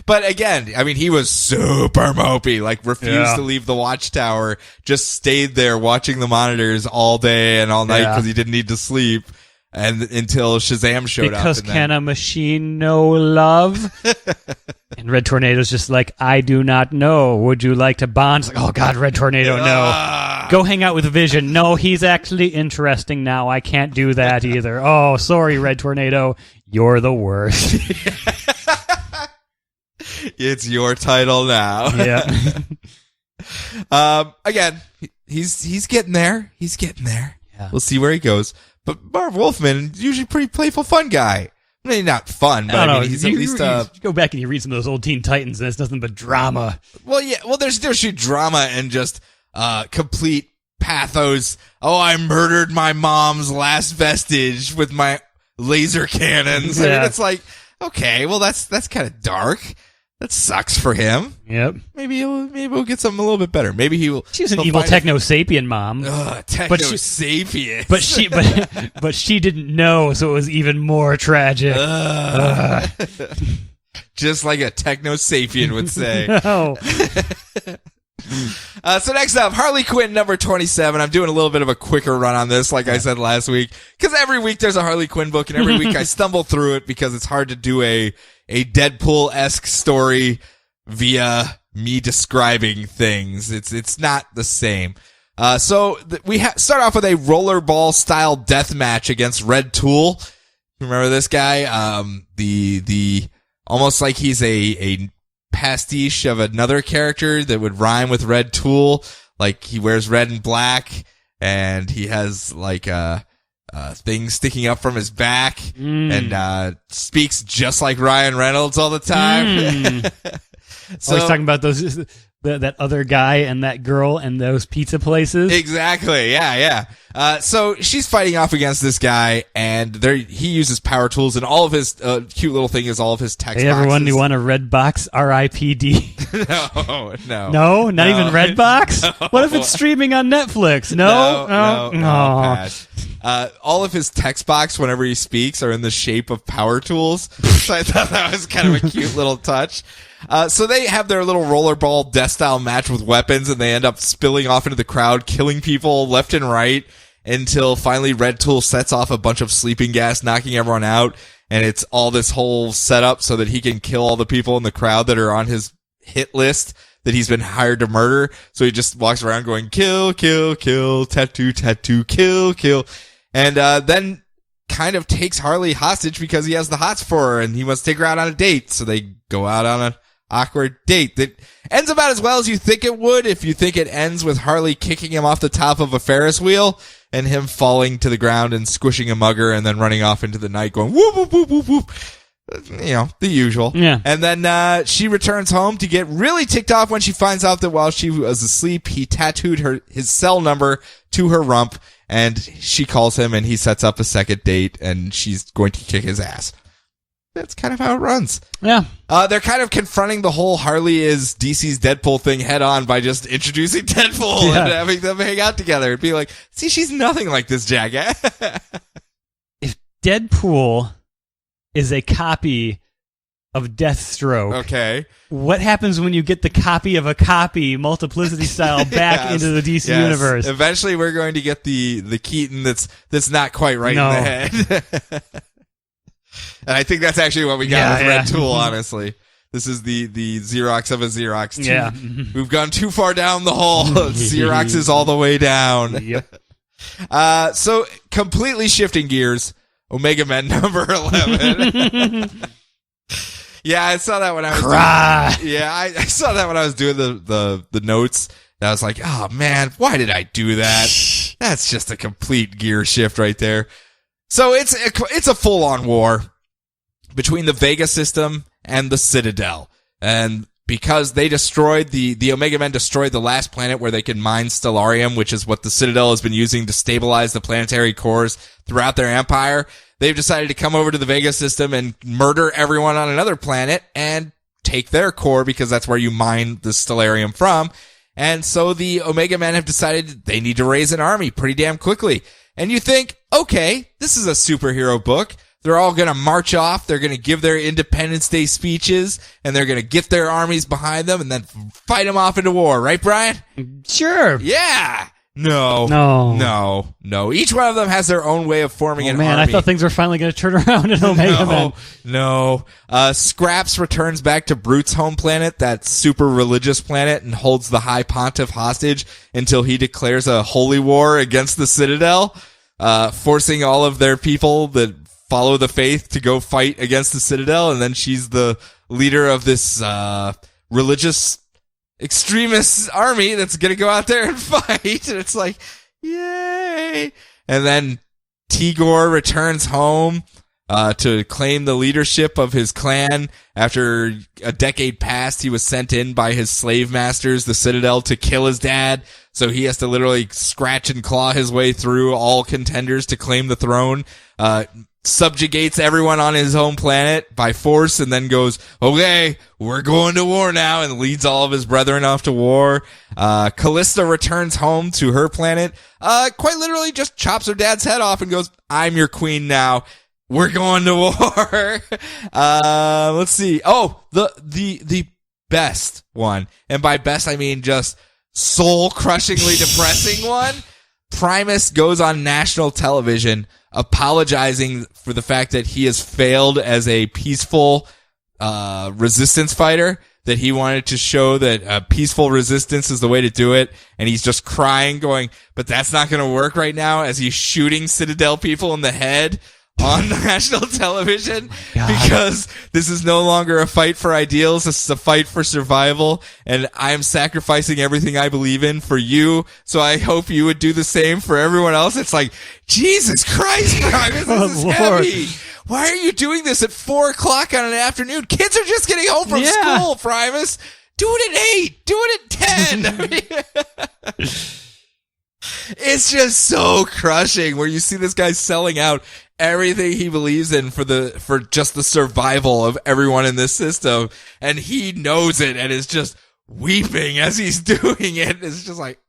But again, I mean, he was super mopey, like refused Yeah. to leave the watchtower, just stayed there watching the monitors all day and all night Yeah. because he didn't need to sleep, and until Shazam showed Because up. can a machine know love? And Red Tornado's just like, I do not know. Would you like to bond? It's like, oh God, Red Tornado, no. Go hang out with Vision. No, he's actually interesting now. I can't do that either. Oh, sorry, Red Tornado. You're the worst. It's your title now. Yeah. Again, he's getting there. He's getting there. Yeah. We'll see where he goes. But Marv Wolfman, usually pretty playful, fun guy. I mean, not fun, but I don't know. he's at least you go back and you read some of those old Teen Titans, and it's nothing but drama. well, yeah. Well, there's drama and just complete pathos. Oh, I murdered my mom's last vestige with my laser cannons. I Yeah. mean, it's like, okay, well, that's kind of dark. That sucks for him. Yep. Maybe we'll get something a little bit better. Maybe he'll. She was an he'll evil find techno-sapien mom. Techno-sapien. But she didn't know, so it was even more tragic. Just like a techno-sapien would say. No. So next up, Harley Quinn number 27. I'm doing a little bit of a quicker run on this, like I said last week, because every week there's a Harley Quinn book, and every week I stumble through it because it's hard to do a Deadpool-esque story via me describing things. It's not the same. So we start off with a rollerball style death match against Red Tool. Remember this guy? The almost like he's a pastiche of another character that would rhyme with Red Tool. Like, he wears red and black, and he has like things sticking up from his back, and speaks just like Ryan Reynolds all the time. So he's talking about those that other guy and that girl and those pizza places. Exactly. Yeah. So she's fighting off against this guy, and he uses power tools, and all of his cute little thing is all of his text Hey everyone, boxes. you want a red box? R.I.P.D. No. No, not even red box. What if it's streaming on Netflix? No. Pass. All of his text box, whenever he speaks, are in the shape of power tools. So I thought that was kind of a cute little touch. So they have their little rollerball death style match with weapons, and they end up spilling off into the crowd, killing people left and right, until finally Red Tool sets off a bunch of sleeping gas, knocking everyone out. And it's all this whole setup so that he can kill all the people in the crowd that are on his hit list that he's been hired to murder. So he just walks around going, kill, kill, kill, tattoo, tattoo, kill, kill. And then kind of takes Harley hostage because he has the hots for her and he wants to take her out on a date. So they go out on an awkward date that ends about as well as you think it would if you think it ends with Harley kicking him off the top of a Ferris wheel and him falling to the ground and squishing a mugger and then running off into the night going whoop, whoop, whoop, whoop, whoop. You know, the usual. Yeah. And then she returns home to get really ticked off when she finds out that while she was asleep, he tattooed his cell number to her rump, and she calls him and he sets up a second date and she's going to kick his ass. That's kind of how it runs. Yeah. They're kind of confronting the whole Harley is DC's Deadpool thing head on by just introducing Deadpool and having them hang out together and be like, see, she's nothing like this jackass. If Deadpool is a copy of Deathstroke, Okay. what happens when you get the copy of a copy, multiplicity style, back Yes. into the DC Yes. universe? Eventually we're going to get the Keaton that's not quite right No. in the head. And I think that's actually what we got with Red Tool, honestly. This is the Xerox of a Xerox. Yeah. We've gone too far down the hole. Xerox is all the way down. Yep. So completely shifting gears. Omega Men number 11. Yeah, I saw that when I was I saw that when I was doing the notes. And I was like, oh man, why did I do that? That's just a complete gear shift right there. So it's a full-on war between the Vega system and the Citadel. And because they destroyed the Omega Men destroyed the last planet where they could mine stellarium, which is what the Citadel has been using to stabilize the planetary cores throughout their empire. They've decided to come over to the Vega system and murder everyone on another planet and take their core, because that's where you mine the stellarium from. And so the Omega Men have decided they need to raise an army pretty damn quickly. And you think, okay, this is a superhero book. They're all going to march off. They're going to give their Independence Day speeches, and they're going to get their armies behind them and then fight them off into war. Right, Brian? Sure. Yeah. No. Each one of them has their own way of forming an army. I thought things were finally going to turn around in Omega Men. No. Scraps returns back to Brute's home planet, that super religious planet, and holds the High Pontiff hostage until he declares a holy war against the Citadel, forcing all of their people that follow the faith to go fight against the Citadel. And then she's the leader of this religious extremist army that's gonna go out there and fight. And it's like, yay. And then Tigor returns home to claim the leadership of his clan. After a decade passed, he was sent in by his slave masters, the Citadel, to kill his dad. So he has to literally scratch and claw his way through all contenders to claim the throne. Subjugates everyone on his home planet by force, and then goes, okay, we're going to war now, and leads all of his brethren off to war. Callista returns home to her planet, quite literally just chops her dad's head off and goes, I'm your queen now. We're going to war. Let's see. Oh, the best one. And by best, I mean just soul-crushingly depressing one. Primus goes on national television apologizing for the fact that he has failed as a peaceful resistance fighter, that he wanted to show that peaceful resistance is the way to do it, and he's just crying, going, but that's not going to work right now, as he's shooting Citadel people in the head on national television, because this is no longer a fight for ideals. This is a fight for survival, and I'm sacrificing everything I believe in for you. So I hope you would do the same for everyone else. It's like, Jesus Christ, Primus, this is heavy. Why are you doing this at 4:00 on an afternoon? Kids are just getting home from school, Primus. Do it at 8. Do it at 10. It's just so crushing, where you see this guy selling out everything he believes in for just the survival of everyone in this system, and he knows it and is just weeping as he's doing it. It's just like,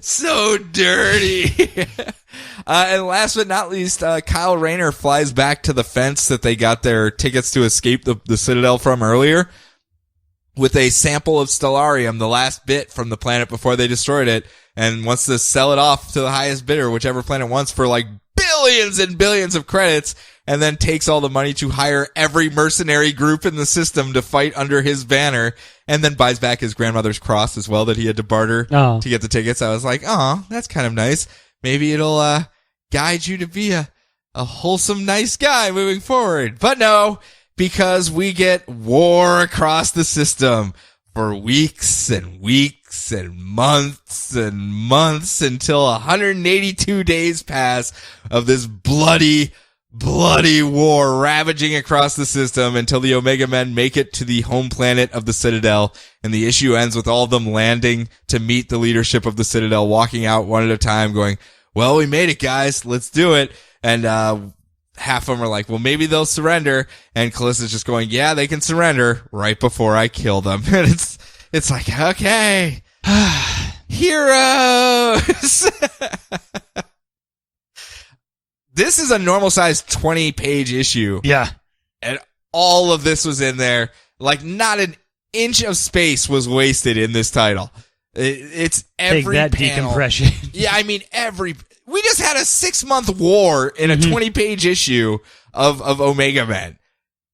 so dirty. And last but not least, Kyle Rayner flies back to the fence that they got their tickets to escape the Citadel from earlier, with a sample of stellarium, the last bit from the planet before they destroyed it, and wants to sell it off to the highest bidder, whichever planet wants, for like billions and billions of credits, and then takes all the money to hire every mercenary group in the system to fight under his banner, and then buys back his grandmother's cross as well that he had to barter to get the tickets. I was like, oh, that's kind of nice. Maybe it'll guide you to be a wholesome, nice guy moving forward. But no, because we get war across the system for weeks and weeks and months until 182 days pass of this bloody war ravaging across the system, until the Omega Men make it to the home planet of the Citadel, and the issue ends with all of them landing to meet the leadership of the Citadel, walking out one at a time going, well, we made it, guys, let's do it. And half of them are like, well, maybe they'll surrender, and Callista's just going, yeah, they can surrender right before I kill them. And it's like, okay, heroes. This is a normal sized 20-page issue. Yeah. And all of this was in there. Like, not an inch of space was wasted in this title. It's every Take that panel. decompression. Yeah, I mean, we just had a 6-month war in a 20-page issue of Omega Men.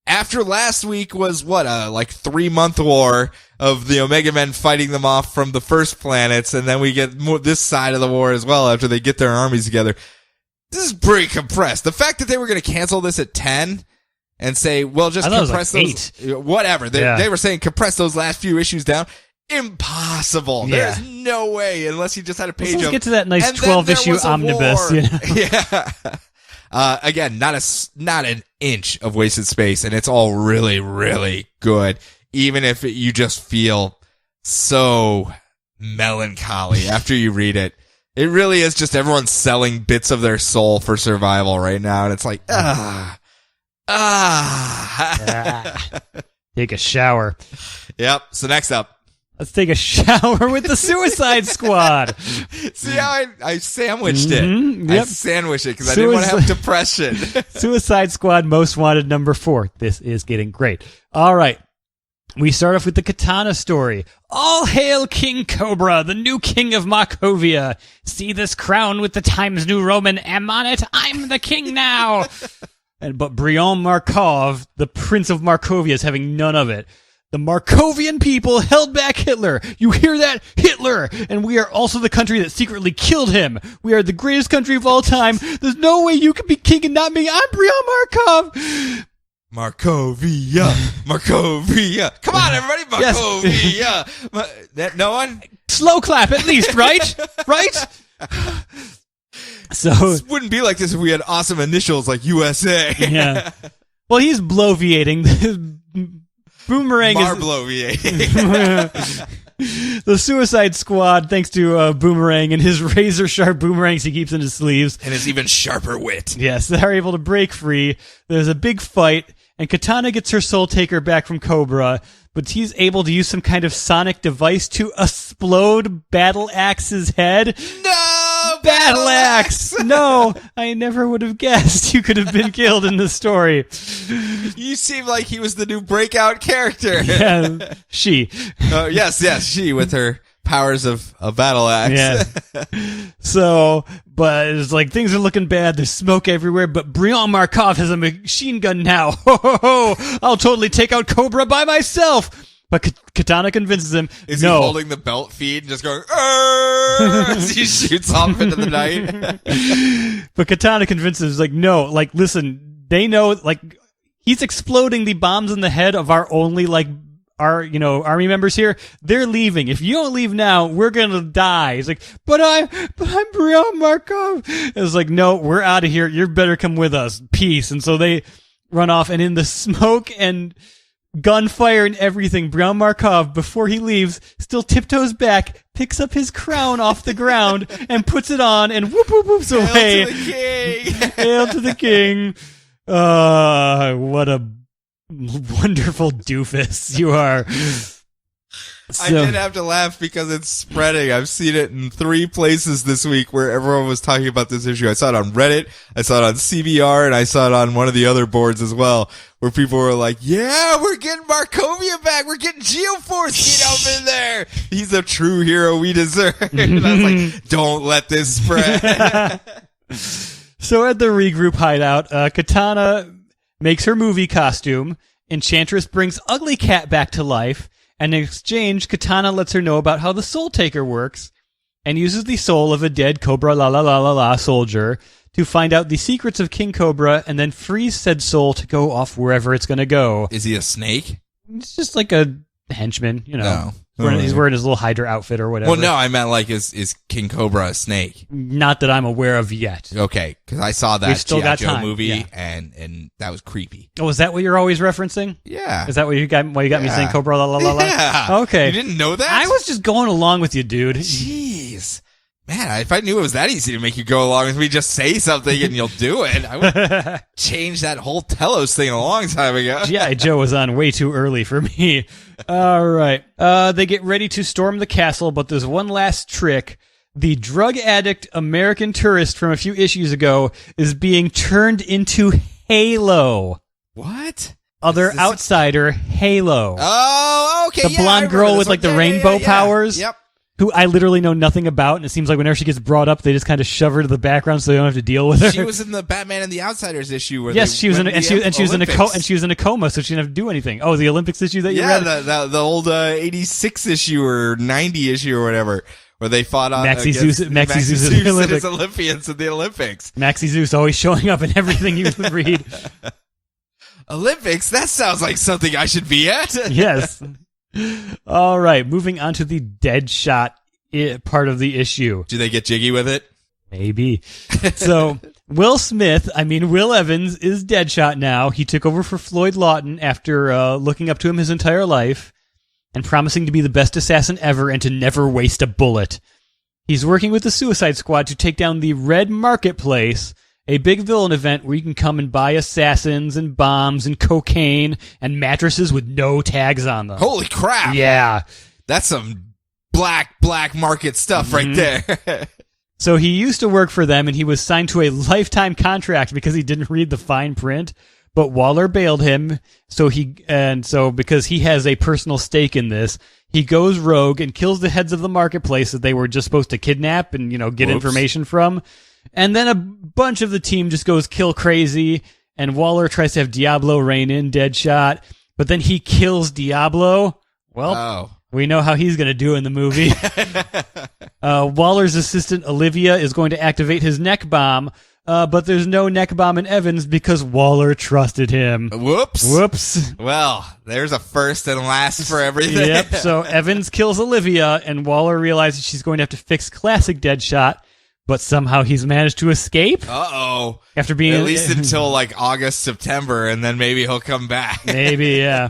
After last week was like 3-month war of the Omega Men fighting them off from the first planets, and then we get this side of the war as well after they get their armies together. This is pretty compressed. The fact that they were going to cancel this at 10 and say, well, just compress those, whatever. They were saying compress those last few issues down. Impossible. Yeah. There's no way, unless you just had a page Let's of, get to that nice 12-issue omnibus. You know? Yeah. Again, not an inch of wasted space, and it's all really, really good. even if you just feel so melancholy after you read it. It really is just everyone selling bits of their soul for survival right now. And it's like, Take a shower. Yep. So next up. Let's take a shower with the Suicide Squad. See how I sandwiched it? Mm-hmm, I yep. sandwiched it because I didn't want to have depression. Suicide Squad Most Wanted number 4. This is getting great. All right. We start off with the Katana story. All hail King Cobra, the new king of Markovia. See this crown with the Times New Roman M on it? I'm the king now. But Brion Markov, the Prince of Markovia, is having none of it. The Markovian people held back Hitler. You hear that? Hitler! And we are also the country that secretly killed him. We are the greatest country of all time. There's no way you can be king and not me. I'm Brion Markov. Markovia. Come on, everybody. Markovia. No one? Slow clap at least, right? Right? So this wouldn't be like this if we had awesome initials like USA. Yeah. Well, he's bloviating. Boomerang Marbloviating. The Suicide Squad, thanks to Boomerang and his razor-sharp boomerangs he keeps in his sleeves. And his even sharper wit. Yes, they're able to break free. There's a big fight, and Katana gets her Soul Taker back from Cobra, but he's able to use some kind of sonic device to explode Battle Axe's head. No! Battle Axe! No, I never would have guessed you could have been killed in this story. You seem like he was the new breakout character. Yeah, she. Yes, she with her powers of a battle axe. Yeah. So, but it's like things are looking bad. There's smoke everywhere, but Brion Markov has a machine gun now. Ho, ho, ho. I'll totally take out Cobra by myself. But Katana convinces him, Is no. he holding the belt feed and just going, as he shoots off into the night? But Katana convinces, like, no, like, listen, they know, like, he's exploding the bombs in the head of our only, like, our, army members here. They're leaving. If you don't leave now, we're gonna die. He's like, but I'm Brion Markov. It's like, no, we're out of here. You better come with us. Peace. And so they run off, and in the smoke and gunfire and everything, Brion Markov, before he leaves, still tiptoes back, picks up his crown off the ground, and puts it on, and whoops away. Hail to the king! Hail to the king! What a wonderful doofus you are. I did have to laugh because it's spreading. I've seen it in 3 places this week where everyone was talking about this issue. I saw it on Reddit, I saw it on CBR, and I saw it on one of the other boards as well, where people were like, yeah, we're getting Markovia back. We're getting Geoforce up in there. He's the true hero we deserve. And I was like, don't let this spread. So at the regroup hideout, Katana makes her movie costume. Enchantress brings Ugly Cat back to life. And in exchange, Katana lets her know about how the Soul Taker works and uses the soul of a dead Cobra soldier to find out the secrets of King Cobra and then freeze said soul to go off wherever it's going to go. Is he a snake? It's just like a henchman, No. He's wearing his little Hydra outfit or whatever. Well, no, I meant like, is King Cobra a snake? Not that I'm aware of yet. Okay, because I saw that still G.I. got Joe time, movie, yeah. and that was creepy. Oh, is that what you're always referencing? Yeah. Is that what you got? Why you got me saying Cobra Yeah. Okay. You didn't know that? I was just going along with you, dude. Jeez. Man, if I knew it was that easy to make you go along with me, just say something and you'll do it. I would change that whole Telos thing a long time ago. G.I. Joe was on way too early for me. All right. They get ready to storm the castle, but there's one last trick. The drug addict American tourist from a few issues ago is being turned into Halo. What? Other outsider, Halo. Oh, okay. The blonde girl with like the rainbow powers. Yep. Who I literally know nothing about, and it seems like whenever she gets brought up, they just kind of shove her to the background so they don't have to deal with her. She was in the Batman and the Outsiders issue. Where yes, she was in, and she was in a coma, so she didn't have to do anything. Oh, the Olympics issue that you read? Yeah, the old 86 issue or 90 issue or whatever, where they fought on Maxi Zeus and his Olympians in the Olympics. Maxi Zeus always showing up in everything you read. Olympics? That sounds like something I should be at. Yes. All right, moving on to the Deadshot part of the issue. Do they get jiggy with it? Maybe. So Will Evans is Deadshot now. He took over for Floyd Lawton after looking up to him his entire life and promising to be the best assassin ever and to never waste a bullet. He's working with the Suicide Squad to take down the Red Marketplace, a big villain event where you can come and buy assassins and bombs and cocaine and mattresses with no tags on them. Holy crap. Yeah. That's some black market stuff right there. So he used to work for them, and he was signed to a lifetime contract because he didn't read the fine print. But Waller bailed him, because he has a personal stake in this, he goes rogue and kills the heads of the marketplace that they were just supposed to kidnap and get information from. And then a bunch of the team just goes kill crazy, and Waller tries to have Diablo rein in Deadshot, but then he kills Diablo. Well, we know how he's going to do in the movie. Waller's assistant, Olivia, is going to activate his neck bomb, but there's no neck bomb in Evans because Waller trusted him. Whoops. Well, there's a first and last for everything. Yep, so Evans kills Olivia, and Waller realizes she's going to have to fix classic Deadshot, but somehow he's managed to escape. Uh-oh. After being at least until August, September, and then maybe he'll come back. Maybe, yeah.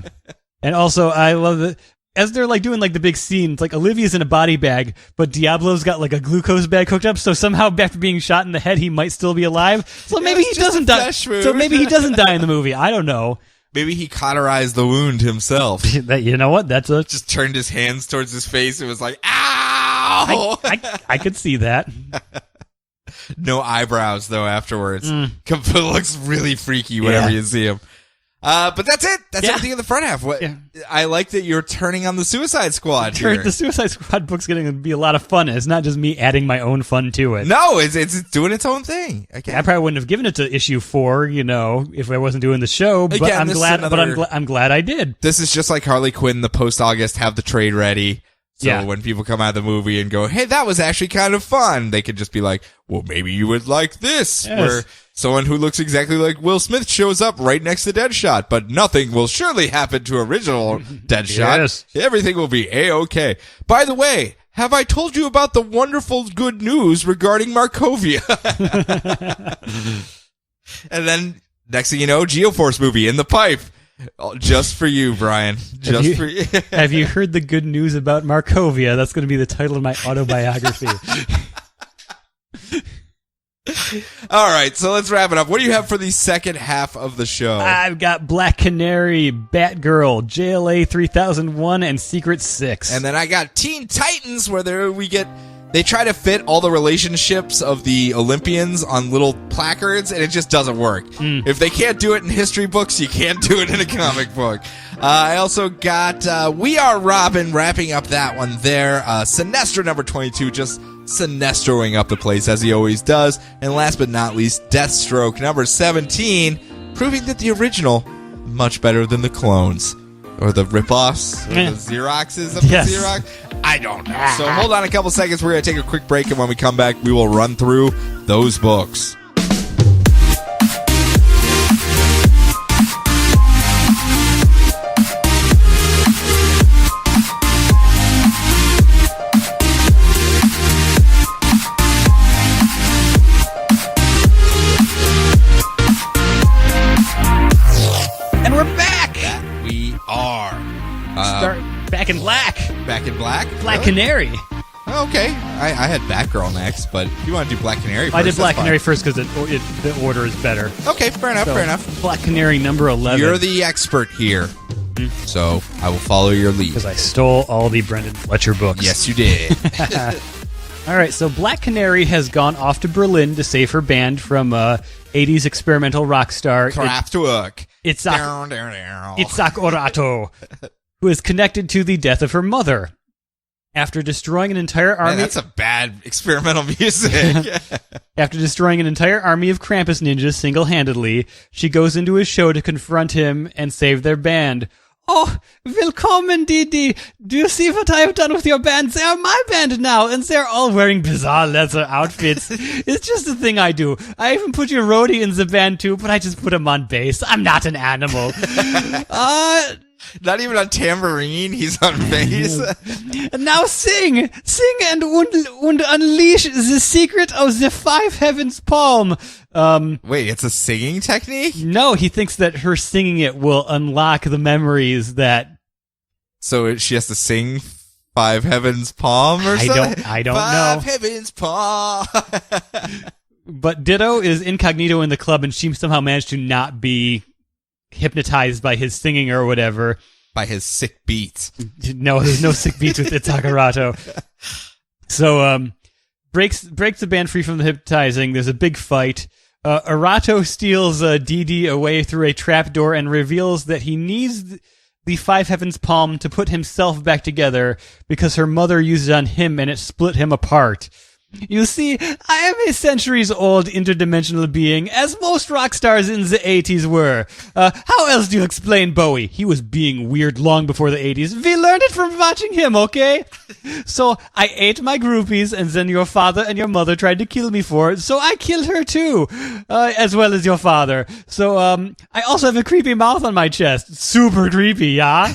And also, I love that as they're doing the big scene, it's Olivia's in a body bag, but Diablo's got a glucose bag hooked up, so somehow after being shot in the head, he might still be alive. So maybe he doesn't die. So maybe he doesn't die in the movie. I don't know. Maybe he cauterized the wound himself. You know what? Just turned his hands towards his face and was like, ow! I could see that. No eyebrows, though, afterwards. Looks really freaky whenever you see him. But that's it. That's everything in the front half. I like that you're turning on the Suicide Squad here. The Suicide Squad book's going to be a lot of fun. It's not just me adding my own fun to it. No, it's doing its own thing. Okay. I probably wouldn't have given it to issue 4, if I wasn't doing the show. But Again, I'm glad I did. This is just like Harley Quinn. The post-August have the trade ready. So when people come out of the movie and go, hey, that was actually kind of fun, they could just be like, well, maybe you would like this. Yes. Where someone who looks exactly like Will Smith shows up right next to Deadshot, but nothing will surely happen to original Deadshot. Yes. Everything will be A-okay. By the way, have I told you about the wonderful good news regarding Markovia? And then, next thing you know, Geoforce movie in the pipe. Just for you, Brian. Just for you. Have you heard the good news about Markovia? That's going to be the title of my autobiography. All right, so let's wrap it up. What do you have for the second half of the show? I've got Black Canary, Batgirl, JLA 3001, and Secret 6. And then I got Teen Titans, where they try to fit all the relationships of the Olympians on little placards, and it just doesn't work. If they can't do it in history books, you can't do it in a comic book. I also got We Are Robin, wrapping up that one there. Sinestro number 22, just Sinestroing up the place as he always does. And last but not least, Deathstroke number 17, proving that the original much better than the clones. Or the rip-offs, or the Xeroxes of the Xerox. I don't know. So hold on a couple seconds. We're going to take a quick break, and when we come back, we will run through those books. And we're back! We are. Start Back in Black. Back in Black? Black Canary. Okay. I had Batgirl next, but if you want to do Black Canary first, I did Black Canary first because the order is better. Okay, fair enough. Black Canary number 11. You're the expert here, so I will follow your lead. Because I stole all the Brendan Fletcher books. Yes, you did. All right, so Black Canary has gone off to Berlin to save her band from 80s experimental rock star Kraftwerk. Itzhak Orato, who is connected to the death of her mother. After destroying an entire army... Man, that's a bad experimental music. After destroying an entire army of Krampus ninjas single-handedly, she goes into his show to confront him and save their band. Oh, willkommen, Didi. Do you see what I have done with your band? They are my band now, and they're all wearing bizarre leather outfits. It's just a thing I do. I even put your roadie in the band too, but I just put him on bass. I'm not an animal. Not even on tambourine, he's on bass. Now sing and unleash the secret of the five heavens palm. Wait, it's a singing technique? No, he thinks that her singing it will unlock the memories that... So she has to sing Five Heavens Palm or something? I don't know. Five Heavens Palm. But Ditto is incognito in the club, and she somehow managed to not be hypnotized by his singing or whatever. By his sick beats. No, there's no sick beats with Itakarato. So, breaks the band free from the hypnotizing. There's a big fight. Arato steals Dee away through a trapdoor and reveals that he needs the Five Heavens Palm to put himself back together because her mother used it on him and it split him apart. You see, I am a centuries-old interdimensional being, as most rock stars in the 80s were. How else do you explain Bowie? He was being weird long before the 80s. We learned it from watching him, okay? So I ate my groupies, and then your father and your mother tried to kill me for it, so I killed her too, as well as your father. So I also have a creepy mouth on my chest. Super creepy, yeah?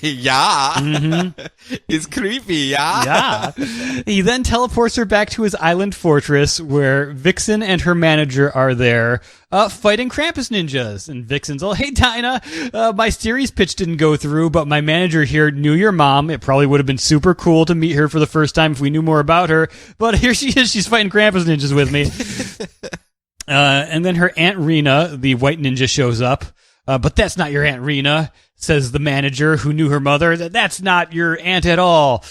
Yeah. Mm-hmm. It's creepy, yeah? Yeah. He then teleports her back to his island fortress where Vixen and her manager are there fighting Krampus ninjas. And Vixen's all, hey, Dinah, my series pitch didn't go through, but my manager here knew your mom. It probably would have been super cool to meet her for the first time if we knew more about her. But here she is. She's fighting Krampus ninjas with me. And then her Aunt Rena, the white ninja, shows up. But that's not your Aunt Rena, says the manager who knew her mother. That's not your aunt at all.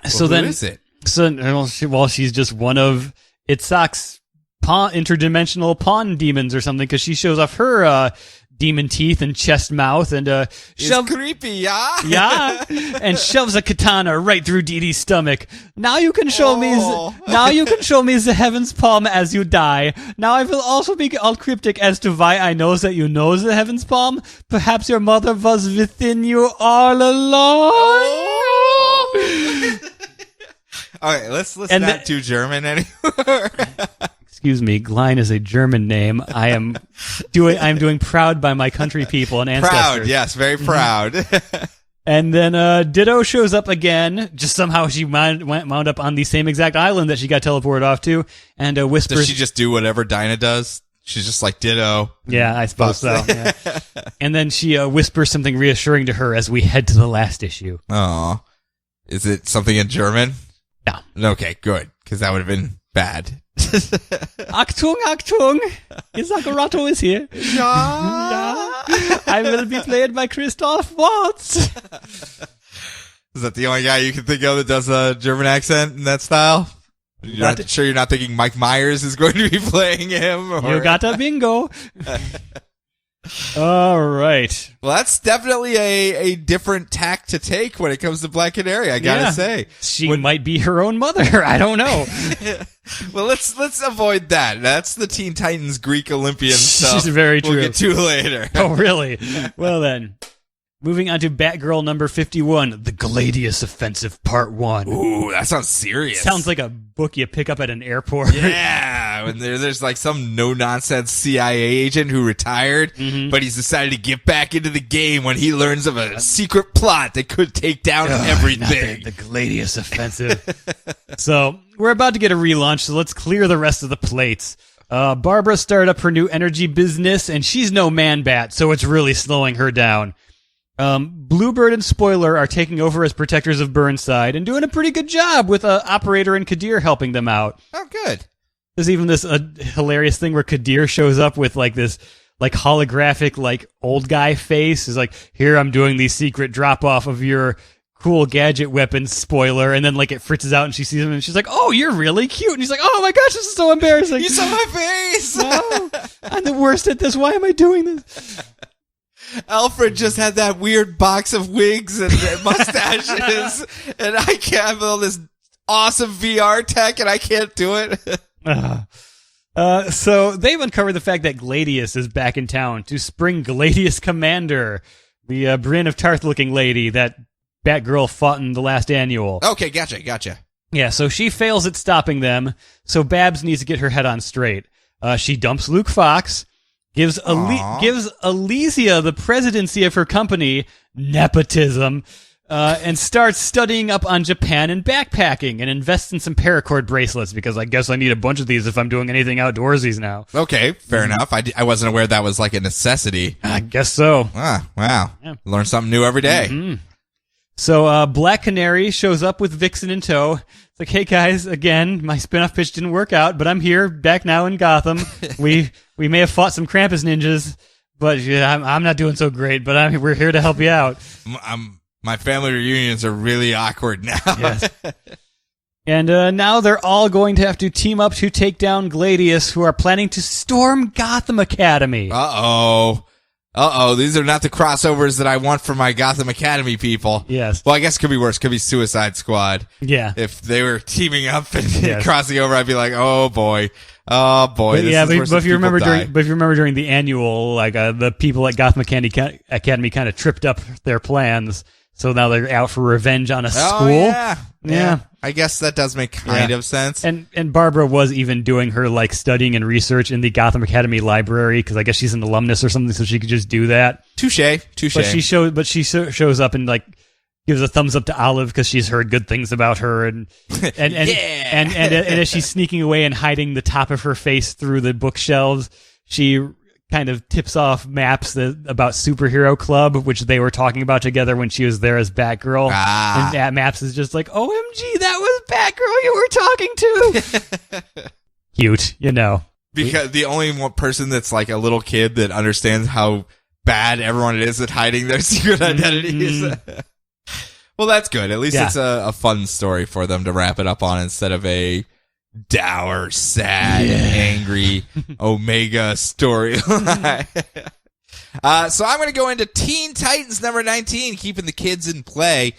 Well, so then, who is it? So, she's just one of Itzhak's interdimensional pawn demons or something, because she shows off her demon teeth and chest mouth and It's creepy, yeah? yeah, and shoves a katana right through Dee Dee's stomach. Now you can show me the heaven's palm as you die. Now I will also be all cryptic as to why I know that you know the heaven's palm. Perhaps your mother was within you all along. All right, let's not do German anymore. Excuse me, Glein is a German name. I'm doing proud by my country people and ancestors. Proud, yes, very proud. And then Ditto shows up again. Just somehow she wound up on the same exact island that she got teleported off to, and whispers. Does she just do whatever Dinah does? She's just like Ditto. Yeah, I suppose so. Yeah. And then she whispers something reassuring to her as we head to the last issue. Oh, is it something in German? No. Okay, good, because that would have been bad. Achtung, Achtung! Isakurato is here. Yeah. I will be played by Christoph Waltz. Is that the only guy you can think of that does a German accent in that style? You're not thinking Mike Myers is going to be playing him? Or... You got a bingo. All right. Well, that's definitely a different tack to take when it comes to Black Canary, I gotta say. She might be her own mother. I don't know. Well, let's avoid that. That's the Teen Titans Greek Olympian stuff. Very true. We'll get to later. Oh, really? Well then. Moving on to Batgirl number 51, The Gladius Offensive Part 1. Ooh, that sounds serious. Sounds like a book you pick up at an airport. Yeah, when there's like some no-nonsense CIA agent who retired, but he's decided to get back into the game when he learns of a secret plot that could take down everything. The Gladius Offensive. So, we're about to get a relaunch, so let's clear the rest of the plates. Barbara started up her new energy business, and she's no man-bat, so it's really slowing her down. Bluebird and Spoiler are taking over as protectors of Burnside and doing a pretty good job with Operator and Kadir helping them out. Oh, good. There's even this hilarious thing where Kadir shows up with like this like holographic like old guy face. Is like, here I'm doing the secret drop off of your cool gadget weapon, Spoiler, and then like it fritzes out and she sees him and she's like, oh, you're really cute. And he's like, oh my gosh, this is so embarrassing. You saw my face. No, I'm the worst at this. Why am I doing this? Alfred just had that weird box of wigs and mustaches, and I can't have all this awesome VR tech, and I can't do it. So they've uncovered the fact that Gladius is back in town to spring Gladius Commander, the Bryn of Tarth-looking lady that Batgirl fought in the last annual. Okay, gotcha. Yeah, so she fails at stopping them, so Babs needs to get her head on straight. She dumps Luke Fox, gives Elysia the presidency of her company, nepotism, and starts studying up on Japan and backpacking and invests in some paracord bracelets because I guess I need a bunch of these if I'm doing anything outdoorsies now. Okay, fair enough. I wasn't aware that was like a necessity. I guess so. Ah, wow. Yeah. Learn something new every day. Mm-hmm. So Black Canary shows up with Vixen in tow. It's like, hey guys, again, my spin-off pitch didn't work out, but I'm here, back now in Gotham. we may have fought some Krampus ninjas, but yeah, I'm not doing so great, but we're here to help you out. My family reunions are really awkward now. Yes. And now they're all going to have to team up to take down Gladius, who are planning to storm Gotham Academy. Uh-oh, these are not the crossovers that I want for my Gotham Academy people. Yes. Well, I guess it could be worse. It could be Suicide Squad. Yeah. If they were teaming up and crossing over, I'd be like, oh boy. But if you remember during the annual, like the people at Gotham Academy kind of tripped up their plans, so now they're out for revenge on a school. Yeah. I guess that does make kind of sense. And Barbara was even doing her like studying and research in the Gotham Academy library because I guess she's an alumnus or something, so she could just do that. Touche. But she shows up and like gives a thumbs up to Olive because she's heard good things about her and as she's sneaking away and hiding the top of her face through the bookshelves, she kind of tips off Maps about Superhero Club, which they were talking about together when she was there as Batgirl. And Maps is just like, OMG, that was Batgirl you were talking to. Cute, you know. Because the only one person that's like a little kid that understands how bad everyone is at hiding their secret identities. Well, that's good. At least it's a fun story for them to wrap it up on instead of a dour, sad, angry Omega storyline. So I'm going to go into Teen Titans number 19, keeping the kids in play.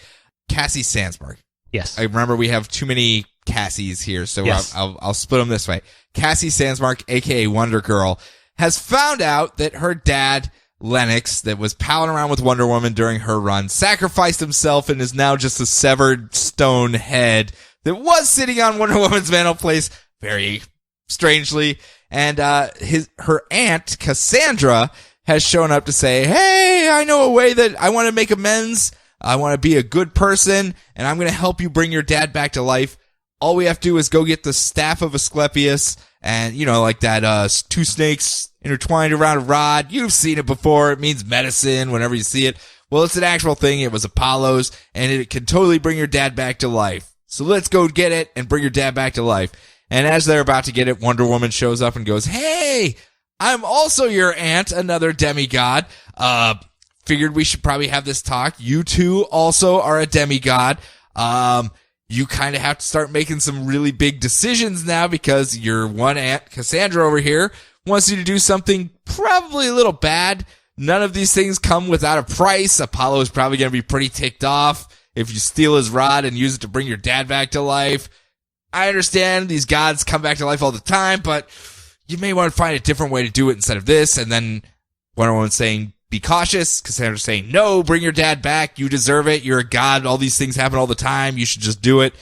Cassie Sandsmark. Yes. I remember we have too many Cassies here, so I'll split them this way. Cassie Sandsmark, a.k.a. Wonder Girl, has found out that her dad, Lennox, that was palling around with Wonder Woman during her run, sacrificed himself and is now just a severed stone head that was sitting on Wonder Woman's mantel place, very strangely. And her aunt, Cassandra, has shown up to say, hey, I know a way that I want to make amends. I want to be a good person, and I'm going to help you bring your dad back to life. All we have to do is go get the staff of Asclepius and, you know, like that two snakes intertwined around a rod. You've seen it before. It means medicine whenever you see it. Well, it's an actual thing. It was Apollo's, and it can totally bring your dad back to life. So let's go get it and bring your dad back to life. And as they're about to get it, Wonder Woman shows up and goes, hey, I'm also your aunt, another demigod. Figured we should probably have this talk. You two also are a demigod. You kind of have to start making some really big decisions now because your one aunt, Cassandra over here, wants you to do something probably a little bad. None of these things come without a price. Apollo is probably going to be pretty ticked off if you steal his rod and use it to bring your dad back to life. I understand these gods come back to life all the time, but you may want to find a different way to do it instead of this. And then Wonder Woman's saying, be cautious. Cassandra's saying, no, bring your dad back. You deserve it. You're a god. All these things happen all the time. You should just do it.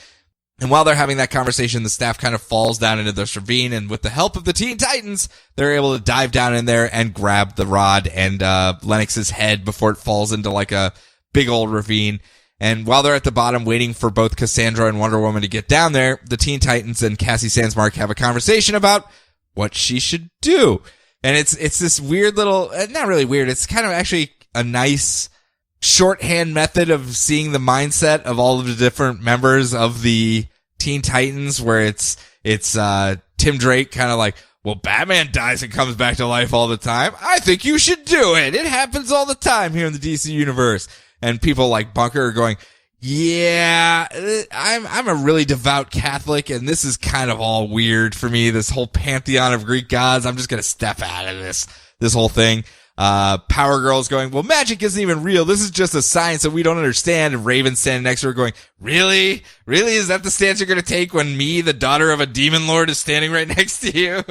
And while they're having that conversation, the staff kind of falls down into this ravine. And with the help of the Teen Titans, they're able to dive down in there and grab the rod and Lennox's head before it falls into like a big old ravine. And while they're at the bottom waiting for both Cassandra and Wonder Woman to get down there, the Teen Titans and Cassie Sandsmark have a conversation about what she should do. And it's this weird little, not really weird, it's kind of actually a nice shorthand method of seeing the mindset of all of the different members of the Teen Titans, where it's Tim Drake kind of like, well, Batman dies and comes back to life all the time. I think you should do it. It happens all the time here in the DC universe. And people like Bunker are going, yeah, I'm a really devout Catholic, and this is kind of all weird for me, this whole pantheon of Greek gods. I'm just going to step out of this whole thing. Power Girl's going, well, magic isn't even real. This is just a science that we don't understand. And Raven's standing next to her going, really? Really? Is that the stance you're going to take when me, the daughter of a demon lord, is standing right next to you?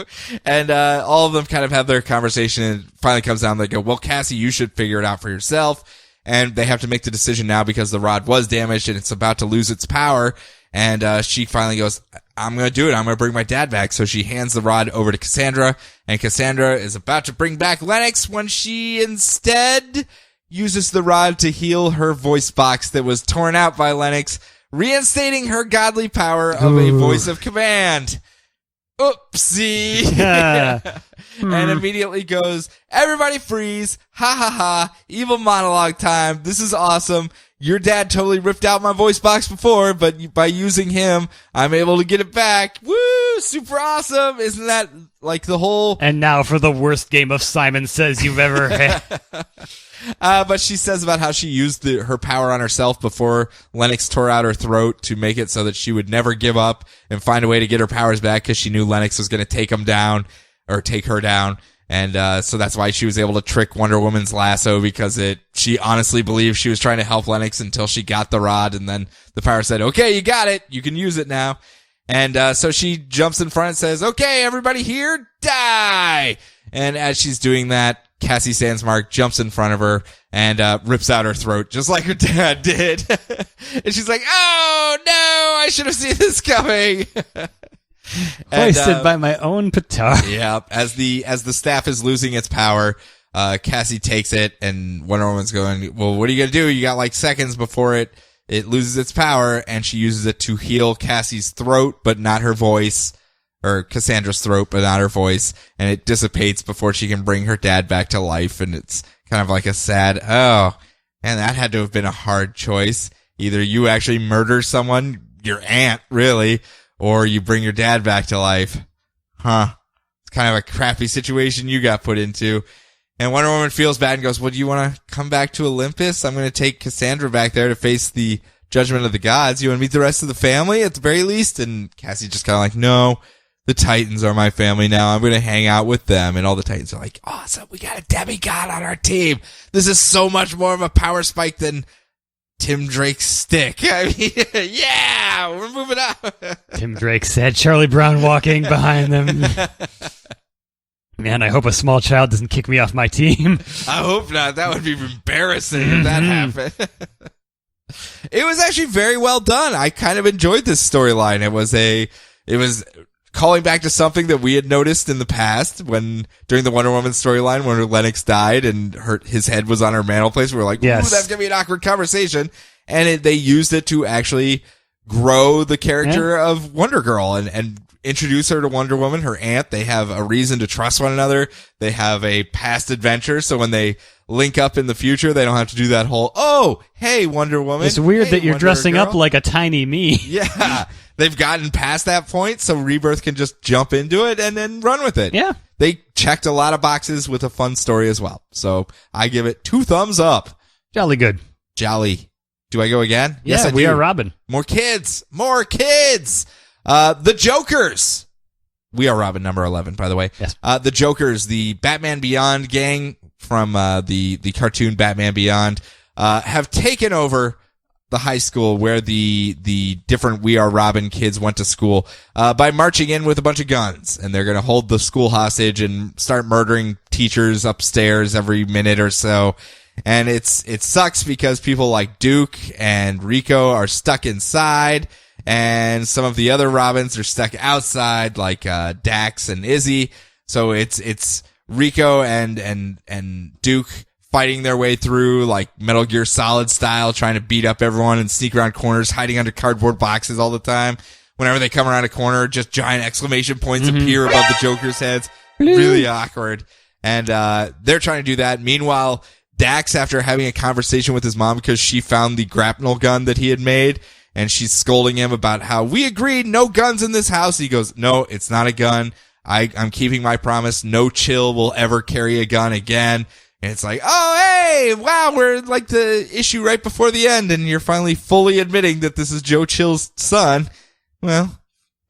And all of them kind of have their conversation, and it finally comes down. They go, well, Cassie, you should figure it out for yourself. And they have to make the decision now because the rod was damaged and it's about to lose its power. And she finally goes, I'm going to do it. I'm going to bring my dad back. So she hands the rod over to Cassandra, and Cassandra is about to bring back Lennox when she instead uses the rod to heal her voice box that was torn out by Lennox, reinstating her godly power of a voice of command. Oopsie. And immediately goes, everybody freeze. Ha ha ha. Evil monologue time. This is awesome. Your dad totally ripped out my voice box before, but by using him, I'm able to get it back. Woo! Super awesome. Isn't that like the whole... And now for the worst game of Simon Says you've ever had. But she says about how she used her power on herself before Lennox tore out her throat to make it so that she would never give up and find a way to get her powers back because she knew Lennox was going to take him down or take her down. And so that's why she was able to trick Wonder Woman's lasso, because she honestly believed she was trying to help Lennox until she got the rod, and then the power said, okay, you got it. You can use it now. And so she jumps in front and says, okay, everybody here, die. And as she's doing that, Cassie Sandsmark jumps in front of her and rips out her throat, just like her dad did. And she's like, oh, no, I should have seen this coming. Hoisted by my own petard. Yeah, as the staff is losing its power, Cassie takes it, and Wonder Woman's going, well, what are you going to do? You got like seconds before it loses its power, and she uses it to heal Cassie's throat, but not her voice. Or Cassandra's throat, but not her voice, and it dissipates before she can bring her dad back to life, and it's kind of like a sad, oh, and that had to have been a hard choice. Either you actually murder someone, your aunt, really, or you bring your dad back to life. Huh. It's kind of a crappy situation you got put into. And Wonder Woman feels bad and goes, well, do you want to come back to Olympus? I'm going to take Cassandra back there to face the judgment of the gods. You want to meet the rest of the family at the very least? And Cassie just kind of like, no. The Titans are my family now. I'm going to hang out with them. And all the Titans are like, awesome. We got a demigod on our team. This is so much more of a power spike than Tim Drake's stick. I mean, yeah, we're moving up. Tim Drake said, Charlie Brown walking behind them. Man, I hope a small child doesn't kick me off my team. I hope not. That would be embarrassing if that happened. It was actually very well done. I kind of enjoyed this storyline. It was calling back to something that we had noticed in the past during the Wonder Woman storyline when Lennox died and his head was on her mantelpiece. We were like, ooh, yes, that's going to be an awkward conversation. And they used it to actually grow the character of Wonder Girl and introduce her to Wonder Woman, her aunt. They have a reason to trust one another. They have a past adventure. So when they link up in the future, they don't have to do that whole, oh, hey, Wonder Woman. It's weird that you're Wonder dressing Girl. up like a tiny me. Yeah. They've gotten past that point, so Rebirth can just jump into it and then run with it. Yeah. They checked a lot of boxes with a fun story as well. So I give it 2 thumbs up. Jolly good. Jolly. Do I go again? Yeah, yes, I We do. Are Robin. More kids. The Jokers. We Are Robin, number 11, by the way. Yes. The Jokers, the Batman Beyond gang from the cartoon Batman Beyond, have taken over the high school where the different We Are Robin kids went to school, by marching in with a bunch of guns, and they're going to hold the school hostage and start murdering teachers upstairs every minute or so. And it sucks because people like Duke and Rico are stuck inside, and some of the other Robins are stuck outside, like Dax and Izzy. So it's Rico and Duke fighting their way through, like Metal Gear Solid style, trying to beat up everyone and sneak around corners, hiding under cardboard boxes all the time. Whenever they come around a corner, just giant exclamation points appear above the Joker's heads. Really awkward. And they're trying to do that. Meanwhile, Dax, after having a conversation with his mom because she found the grapnel gun that he had made, and she's scolding him about how we agreed no guns in this house. He goes, no, it's not a gun. I'm keeping my promise. No Chill will ever carry a gun again. And it's like, oh, hey, wow, we're like the issue right before the end, and you're finally fully admitting that this is Joe Chill's son. Well,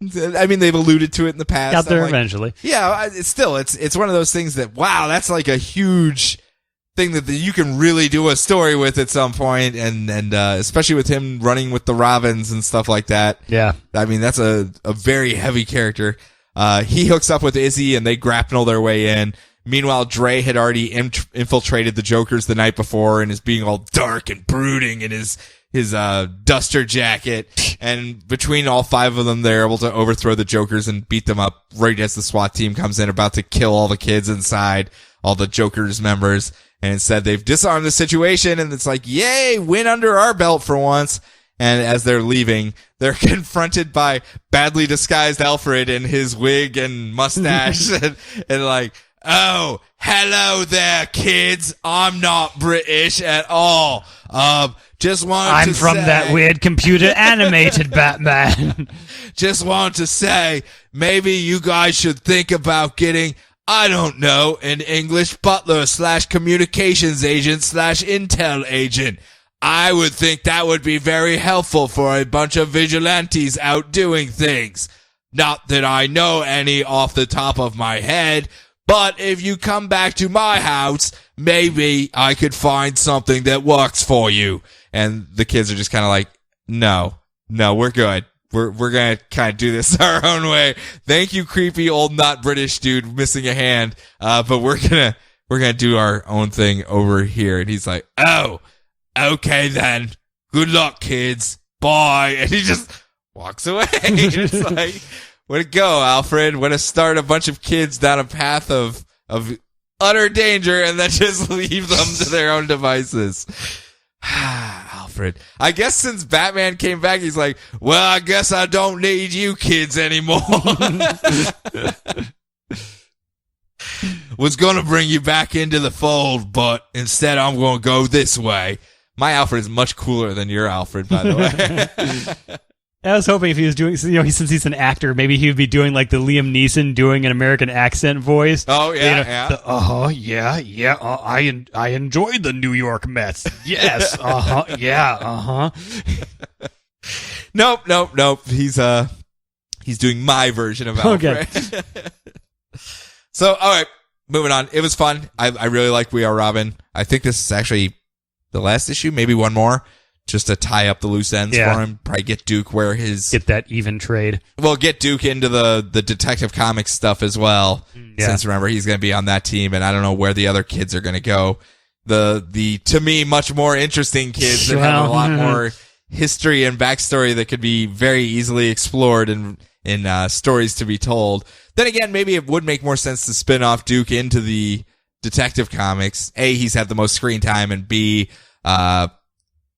I mean, they've alluded to it in the past. Got there eventually. Yeah, it's one of those things that, wow, that's like a huge thing that you can really do a story with at some point, and especially with him running with the Robins and stuff like that. Yeah. I mean, that's a very heavy character. He hooks up with Izzy, and they grapnel their way in. Meanwhile, Dre had already infiltrated the Jokers the night before and is being all dark and brooding and is duster jacket. And between all 5 of them, they're able to overthrow the Jokers and beat them up right as the SWAT team comes in, about to kill all the kids inside, all the Jokers members. And instead, they've disarmed the situation, and it's like, yay, win under our belt for once. And as they're leaving, they're confronted by badly disguised Alfred in his wig and mustache, and like, oh, hello there, kids. I'm not British at all. Just wanted I'm to from say, that weird computer animated Batman. just wanted to say, maybe you guys should think about getting, I don't know, an English butler / communications agent / intel agent. I would think that would be very helpful for a bunch of vigilantes out doing things. Not that I know any off the top of my head, but if you come back to my house, maybe I could find something that works for you. And the kids are just kind of like, no, we're good. We're going to kind of do this our own way. Thank you, creepy old not British dude missing a hand. But we're going to do our own thing over here. And he's like, oh, okay then. Good luck, kids. Bye. And he just walks away. It's like, way to go, Alfred. Way to start a bunch of kids down a path of utter danger and then just leave them to their own devices. Alfred. I guess since Batman came back, he's like, well, I guess I don't need you kids anymore. Was going to bring you back into the fold, but instead I'm going to go this way. My Alfred is much cooler than your Alfred, by the way. I was hoping if he was doing, since he's an actor, maybe he would be doing like the Liam Neeson doing an American accent voice. Oh, yeah, yeah. I enjoyed the New York Mets. Yes, yeah. Nope. He's doing my version of Alfred. Okay. So, all right, moving on. It was fun. I really like We Are Robin. I think this is actually the last issue, maybe one more, just to tie up the loose ends for him. Probably get Duke where get that even trade. Well, get Duke into the Detective Comics stuff as well. Yeah. Since remember he's going to be on that team, and I don't know where the other kids are going to go. The to me much more interesting kids that have a lot more history and backstory that could be very easily explored in stories to be told. Then again, maybe it would make more sense to spin off Duke into the Detective Comics. A, he's had the most screen time, and B,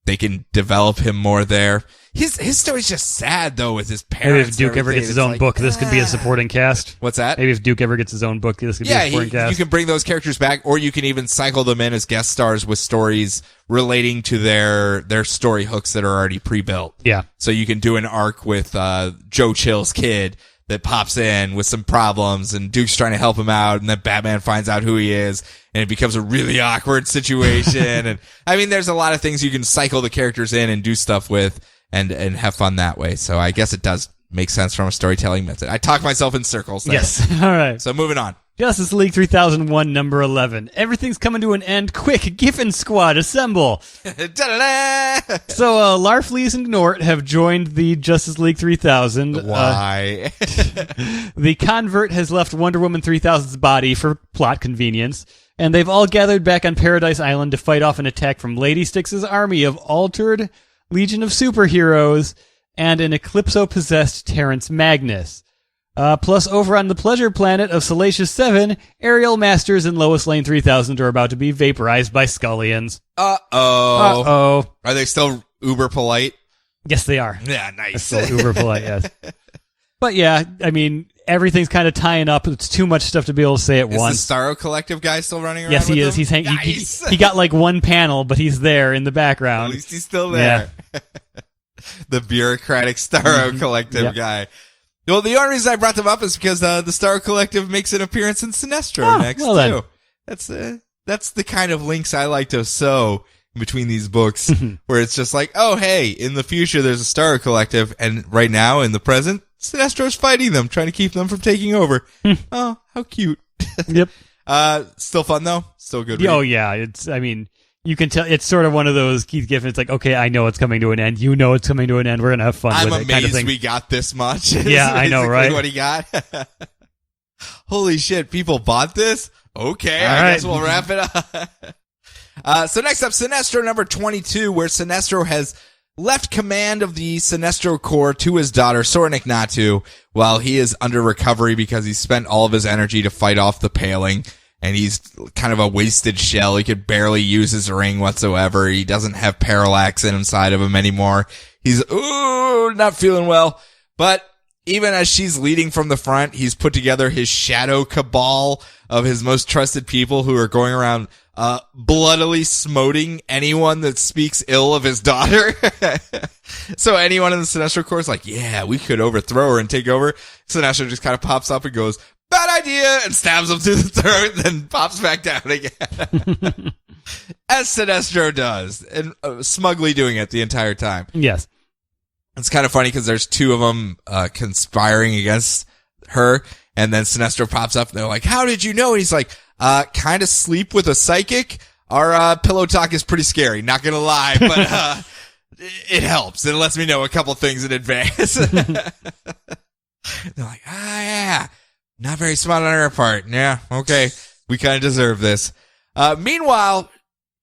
they can develop him more there. His story's just sad though with his parents. Maybe if Duke ever gets his own book, this could be a supporting cast. What's that? Maybe if Duke ever gets his own book, this could be a supporting cast. You can bring those characters back, or you can even cycle them in as guest stars with stories relating to their story hooks that are already pre-built. Yeah. So you can do an arc with Joe Chill's kid that pops in with some problems, and Duke's trying to help him out, and then Batman finds out who he is, and it becomes a really awkward situation. And I mean, there's a lot of things you can cycle the characters in and do stuff with, and have fun that way. So I guess it does make sense from a storytelling method. I talk myself in circles there. Yes. All right. So moving on. Justice League 3001, number 11. Everything's coming to an end. Quick, Giffen Squad, assemble. So, Larfleeze and Gnort have joined the Justice League 3000. Why? The Convert has left Wonder Woman 3000's body for plot convenience, and they've all gathered back on Paradise Island to fight off an attack from Lady Styx's army of altered Legion of Superheroes and an Eclipso-possessed Terrence Magnus. Plus, over on the Pleasure Planet of Salacious 7, Ariel Masters and Lois Lane 3000 are about to be vaporized by Scullions. Uh-oh. Are they still uber polite? Yes, they are. Yeah, nice. They're still uber polite, yes. But yeah, I mean, everything's kind of tying up. It's too much stuff to be able to say at once. Is the Starro Collective guy still running around? Yes, he is. Them? He's he got like one panel, but he's there in the background. At least he's still there. Yeah. The bureaucratic Starro Collective guy. Well, the only reason I brought them up is because the Starro Collective makes an appearance in Sinestro next, too. That's the kind of links I like to sew in between these books, where it's just like, oh, hey, in the future there's a Starro Collective, and right now, in the present, Sinestro's fighting them, trying to keep them from taking over. Oh, how cute. Yep. Still fun, though? Still good read? Oh, yeah. You can tell it's sort of one of those Keith Giffen. It's like, okay, I know it's coming to an end. You know it's coming to an end. We're gonna have fun with it. I'm amazed we got this much. Yeah, I know, right? What he got? Holy shit! People bought this. Okay, all I right. guess we'll wrap it up. So next up, Sinestro number 22, where Sinestro has left command of the Sinestro Corps to his daughter, Sornik Natu, while he is under recovery because he spent all of his energy to fight off the paling. And he's kind of a wasted shell. He could barely use his ring whatsoever. He doesn't have parallax inside of him anymore. He's, not feeling well. But even as she's leading from the front, he's put together his shadow cabal of his most trusted people who are going around bloodily smoting anyone that speaks ill of his daughter. So anyone in the Sinestro Corps is like, yeah, we could overthrow her and take over. Sinestro just kind of pops up and goes, bad idea, and stabs him through the throat, then pops back down again. As Sinestro does, and smugly doing it the entire time. Yes. It's kind of funny because there's two of them conspiring against her, and then Sinestro pops up, and they're like, how did you know? And he's like, kind of sleep with a psychic. Our pillow talk is pretty scary, not gonna lie, but it helps. It lets me know a couple things in advance. They're like, yeah. Not very smart on her part. Yeah, okay. We kind of deserve this. Meanwhile,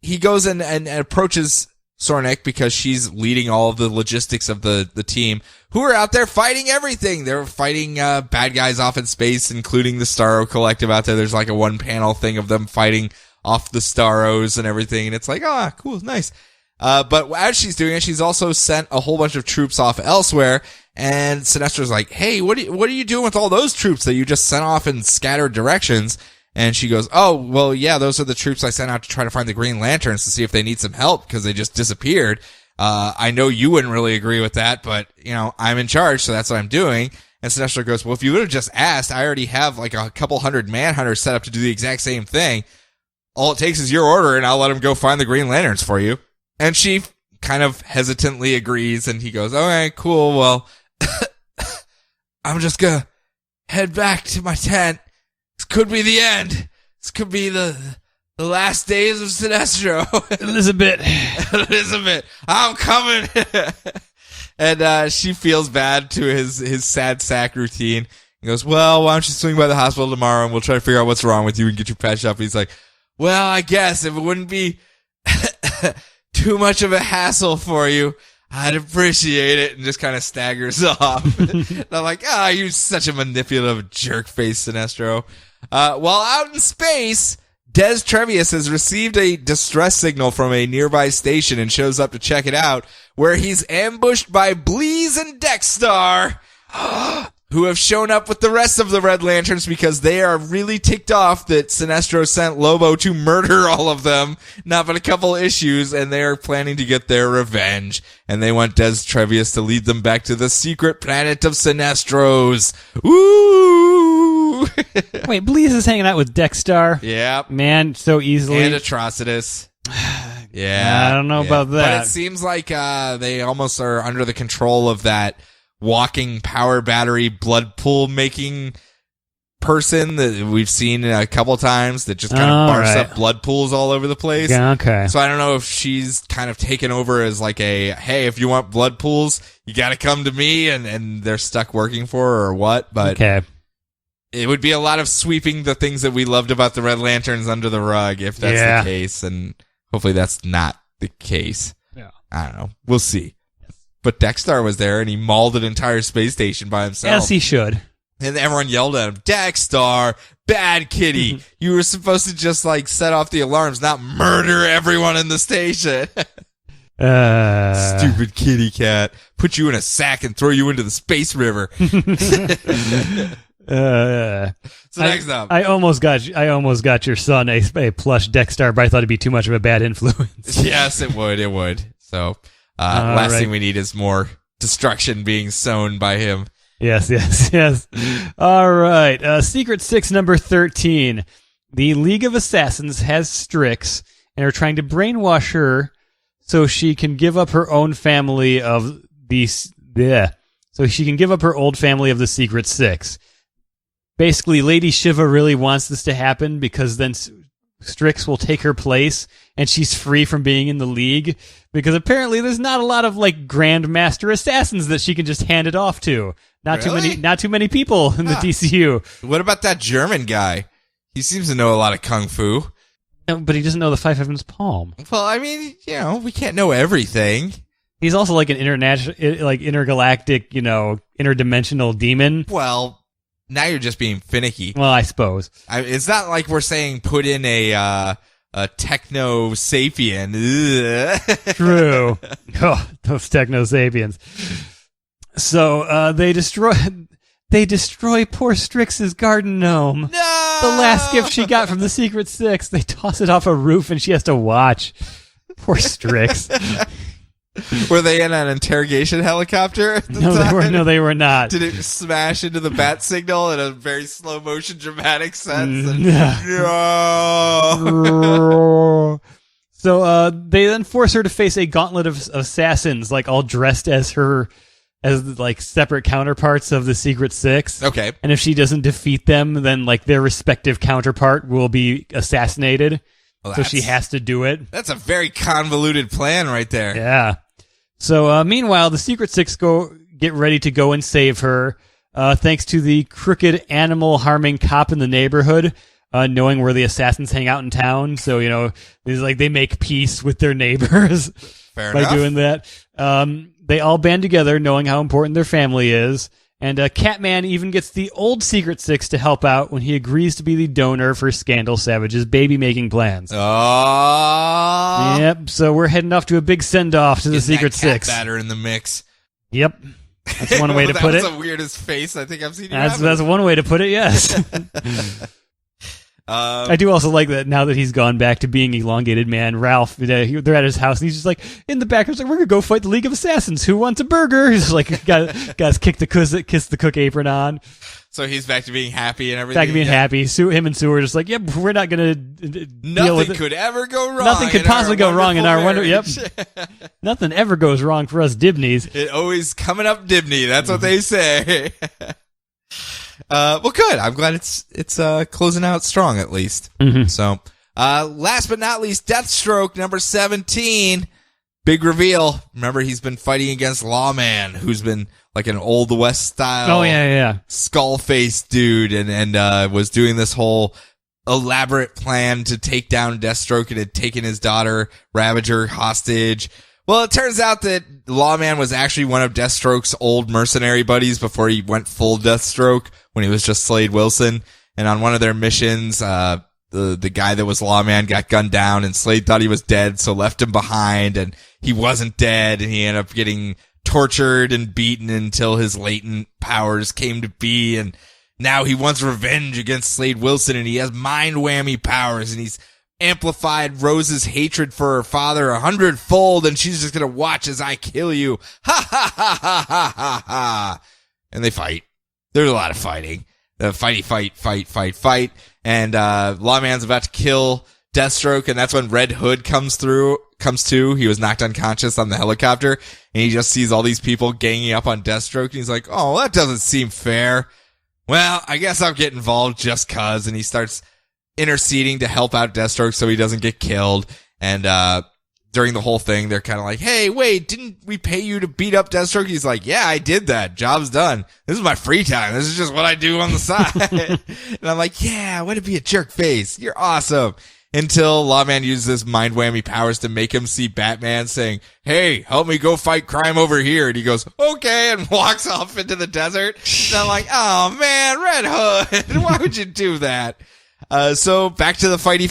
he goes and approaches Sornik because she's leading all of the logistics of the team, who are out there fighting everything. They're fighting bad guys off in space, including the Starro Collective out there. There's like a one-panel thing of them fighting off the Starros and everything, and it's like, cool, nice. But as she's doing it, she's also sent a whole bunch of troops off elsewhere. And Sinestro's like, hey, what are you doing with all those troops that you just sent off in scattered directions? And she goes, oh, well, yeah, those are the troops I sent out to try to find the Green Lanterns to see if they need some help because they just disappeared. I know you wouldn't really agree with that, but, I'm in charge, so that's what I'm doing. And Sinestro goes, well, if you would have just asked, I already have like a couple hundred manhunters set up to do the exact same thing. All it takes is your order, and I'll let them go find the Green Lanterns for you. And she kind of hesitantly agrees, and he goes, okay, cool, well, I'm just gonna head back to my tent. This could be the end. This could be the last days of Sinestro. Elizabeth, I'm coming. And she feels bad to his sad sack routine. He goes, well, why don't you swing by the hospital tomorrow, and we'll try to figure out what's wrong with you and get you patched up. And he's like, well, I guess if it wouldn't be too much of a hassle for you, I'd appreciate it, and just kind of staggers off. And I'm like, you're such a manipulative jerk face, Sinestro. While out in space, Des Trevius has received a distress signal from a nearby station and shows up to check it out, where he's ambushed by Bleez and Dexstar, who have shown up with the rest of the Red Lanterns because they are really ticked off that Sinestro sent Lobo to murder all of them, not but a couple issues, and they are planning to get their revenge. And they want Des Trevius to lead them back to the secret planet of Sinestros. Woo! Wait, Bleez is hanging out with Dexstar? Yeah. Man, so easily. And Atrocitus. Yeah. I don't know about that. But it seems like they almost are under the control of that walking power battery blood pool making person that we've seen a couple times that just kind of barfs up blood pools all over the place. Yeah, okay. So I don't know if she's kind of taken over as like hey, if you want blood pools, you got to come to me, and they're stuck working for her or what. But okay. It would be a lot of sweeping the things that we loved about the Red Lanterns under the rug if that's the case, and hopefully that's not the case. Yeah. I don't know. We'll see. But Dexstar was there, and he mauled an entire space station by himself. Yes, he should. And everyone yelled at him, Dexstar, bad kitty. You were supposed to just, set off the alarms, not murder everyone in the station. Stupid kitty cat. Put you in a sack and throw you into the space river. So next up. I almost got your son a plush Dexstar, but I thought it'd be too much of a bad influence. Yes, it would. So... last thing we need is more destruction being sown by him. Yes. All right. Secret 6, number 13. The League of Assassins has Strix and are trying to brainwash her so she can give up her own family of so she can give up her old family of the Secret 6. Basically, Lady Shiva really wants this to happen because then Strix will take her place and she's free from being in the League, because apparently there's not a lot of Grandmaster assassins that she can just hand it off to. Not too many people in the DCU. What about that German guy? He seems to know a lot of kung fu. No, but he doesn't know the Five Heavens Palm. Well, I mean, we can't know everything. He's also like an intergalactic, interdimensional demon. Well, now you're just being finicky. Well, I suppose. It's not like we're saying put in a techno sapien. True. Oh, those techno sapiens. So they destroy poor Strix's garden gnome. No! The last gift she got from the Secret Six. They toss it off a roof and she has to watch. Poor Strix. Were they in an interrogation helicopter at the time? No, they were not. Did it smash into the bat signal in a very slow motion dramatic sense? No. So they then force her to face a gauntlet of assassins, like all dressed as like separate counterparts of the Secret Six. Okay. And if she doesn't defeat them, then like their respective counterpart will be assassinated. Well, so she has to do it. That's a very convoluted plan right there. Yeah. So meanwhile, the Secret Six get ready to go and save her, thanks to the crooked animal-harming cop in the neighborhood, knowing where the assassins hang out in town. So, they make peace with their neighbors Fair by enough. doing that. They all band together, knowing how important their family is. And Catman even gets the old Secret Six to help out when he agrees to be the donor for Scandal Savage's baby-making plans. Oh. Yep, so we're heading off to a big send-off to the Secret Six. Batter in the mix. Yep, that's one way to put it. That's the weirdest face I think I've seen you That's have. one way to put it, yes. I do also like that now that he's gone back to being elongated man. Ralph, they're at his house, and he's just like, in the back, he's like, we're going to go fight the League of Assassins. Who wants a burger? He's like, guys, kiss the cook apron on. So he's back to being happy and everything. Back to being happy. Him and Sue are just like, yep, we're not going to deal with Nothing it. could ever go wrong. Nothing could possibly go wrong in our wonder. Yep. marriage. Nothing ever goes wrong for us Dibneys. It always coming up Dibney. That's what they say. Well, good. I'm glad it's closing out strong at least. Mm-hmm. So, last but not least, Deathstroke number 17. Big reveal. Remember, he's been fighting against Lawman, who's been like an Old West style. Oh yeah. Skull-faced dude, and was doing this whole elaborate plan to take down Deathstroke and had taken his daughter Ravager hostage. Well, it turns out that Lawman was actually one of Deathstroke's old mercenary buddies before he went full Deathstroke when he was just Slade Wilson. And on one of their missions, the guy that was Lawman got gunned down, and Slade thought he was dead, so left him behind, and he wasn't dead, and he ended up getting tortured and beaten until his latent powers came to be, and now he wants revenge against Slade Wilson, and he has mind whammy powers, and he's amplified Rose's hatred for her father 100-fold, and she's just gonna watch as I kill you. Ha ha ha ha ha ha ha. And they fight. There's a lot of fighting. Fight. And, Lawman's about to kill Deathstroke, and that's when Red Hood comes to. He was knocked unconscious on the helicopter, and he just sees all these people ganging up on Deathstroke, and he's like, oh, that doesn't seem fair. Well, I guess I'll get involved just cause, and he starts interceding to help out Deathstroke so he doesn't get killed. And during the whole thing, they're kind of like, hey, wait, didn't we pay you to beat up Deathstroke? He's like, yeah, I did that. Job's done. This is my free time. This is just what I do on the side. And I'm like, yeah, way to be a jerk face. You're awesome. Until Lawman uses his mind whammy powers to make him see Batman saying, hey, help me go fight crime over here. And he goes, okay, and walks off into the desert. And I'm like, oh man, Red Hood, why would you do that? So back to the fighting.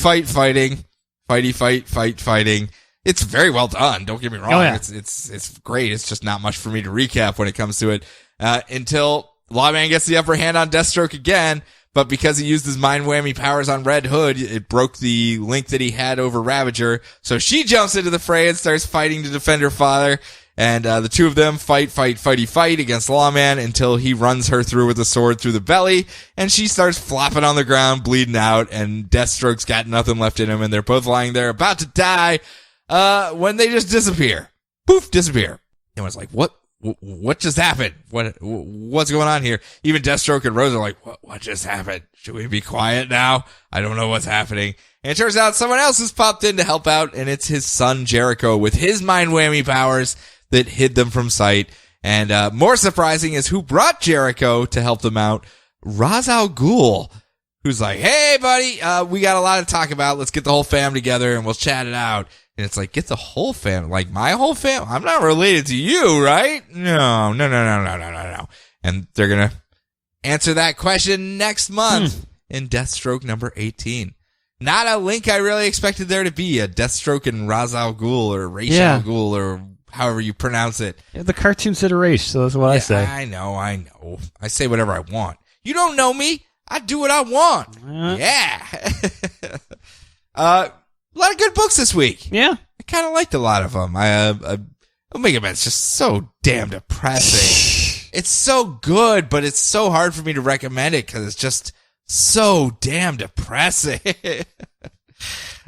Fighting. It's very well done. Don't get me wrong. Oh, yeah. It's great. It's just not much for me to recap when it comes to it. Until Lawman gets the upper hand on Deathstroke again, but because he used his mind whammy powers on Red Hood, it broke the link that he had over Ravager. So she jumps into the fray and starts fighting to defend her father. And the two of them fight against Lawman until he runs her through with a sword through the belly, and she starts flopping on the ground, bleeding out, and Deathstroke's got nothing left in him, and they're both lying there about to die, when they just disappear. Poof, disappear. Everyone's like, what just happened? What's going on here? Even Deathstroke and Rose are like, what just happened? Should we be quiet now? I don't know what's happening. And it turns out someone else has popped in to help out, and it's his son Jericho with his mind whammy powers that hid them from sight. And more surprising is who brought Jericho to help them out. Ra's al Ghul, who's like, hey, buddy, we got a lot to talk about. Let's get the whole fam together and we'll chat it out. And it's like, get the whole family, like my whole family. I'm not related to you, right? No. And they're going to answer that question next month in Deathstroke number 18. Not a link I really expected there to be, a Deathstroke and Ra's al Ghul or Ra's al Ghul or however you pronounce it. Yeah, the cartoon said Ra's, so that's what I say. I know. I say whatever I want. You don't know me. I do what I want. Yeah. A lot of good books this week. Yeah. I kind of liked a lot of them. Omega Man's just so damn depressing. It's so good, but it's so hard for me to recommend it because it's just so damn depressing.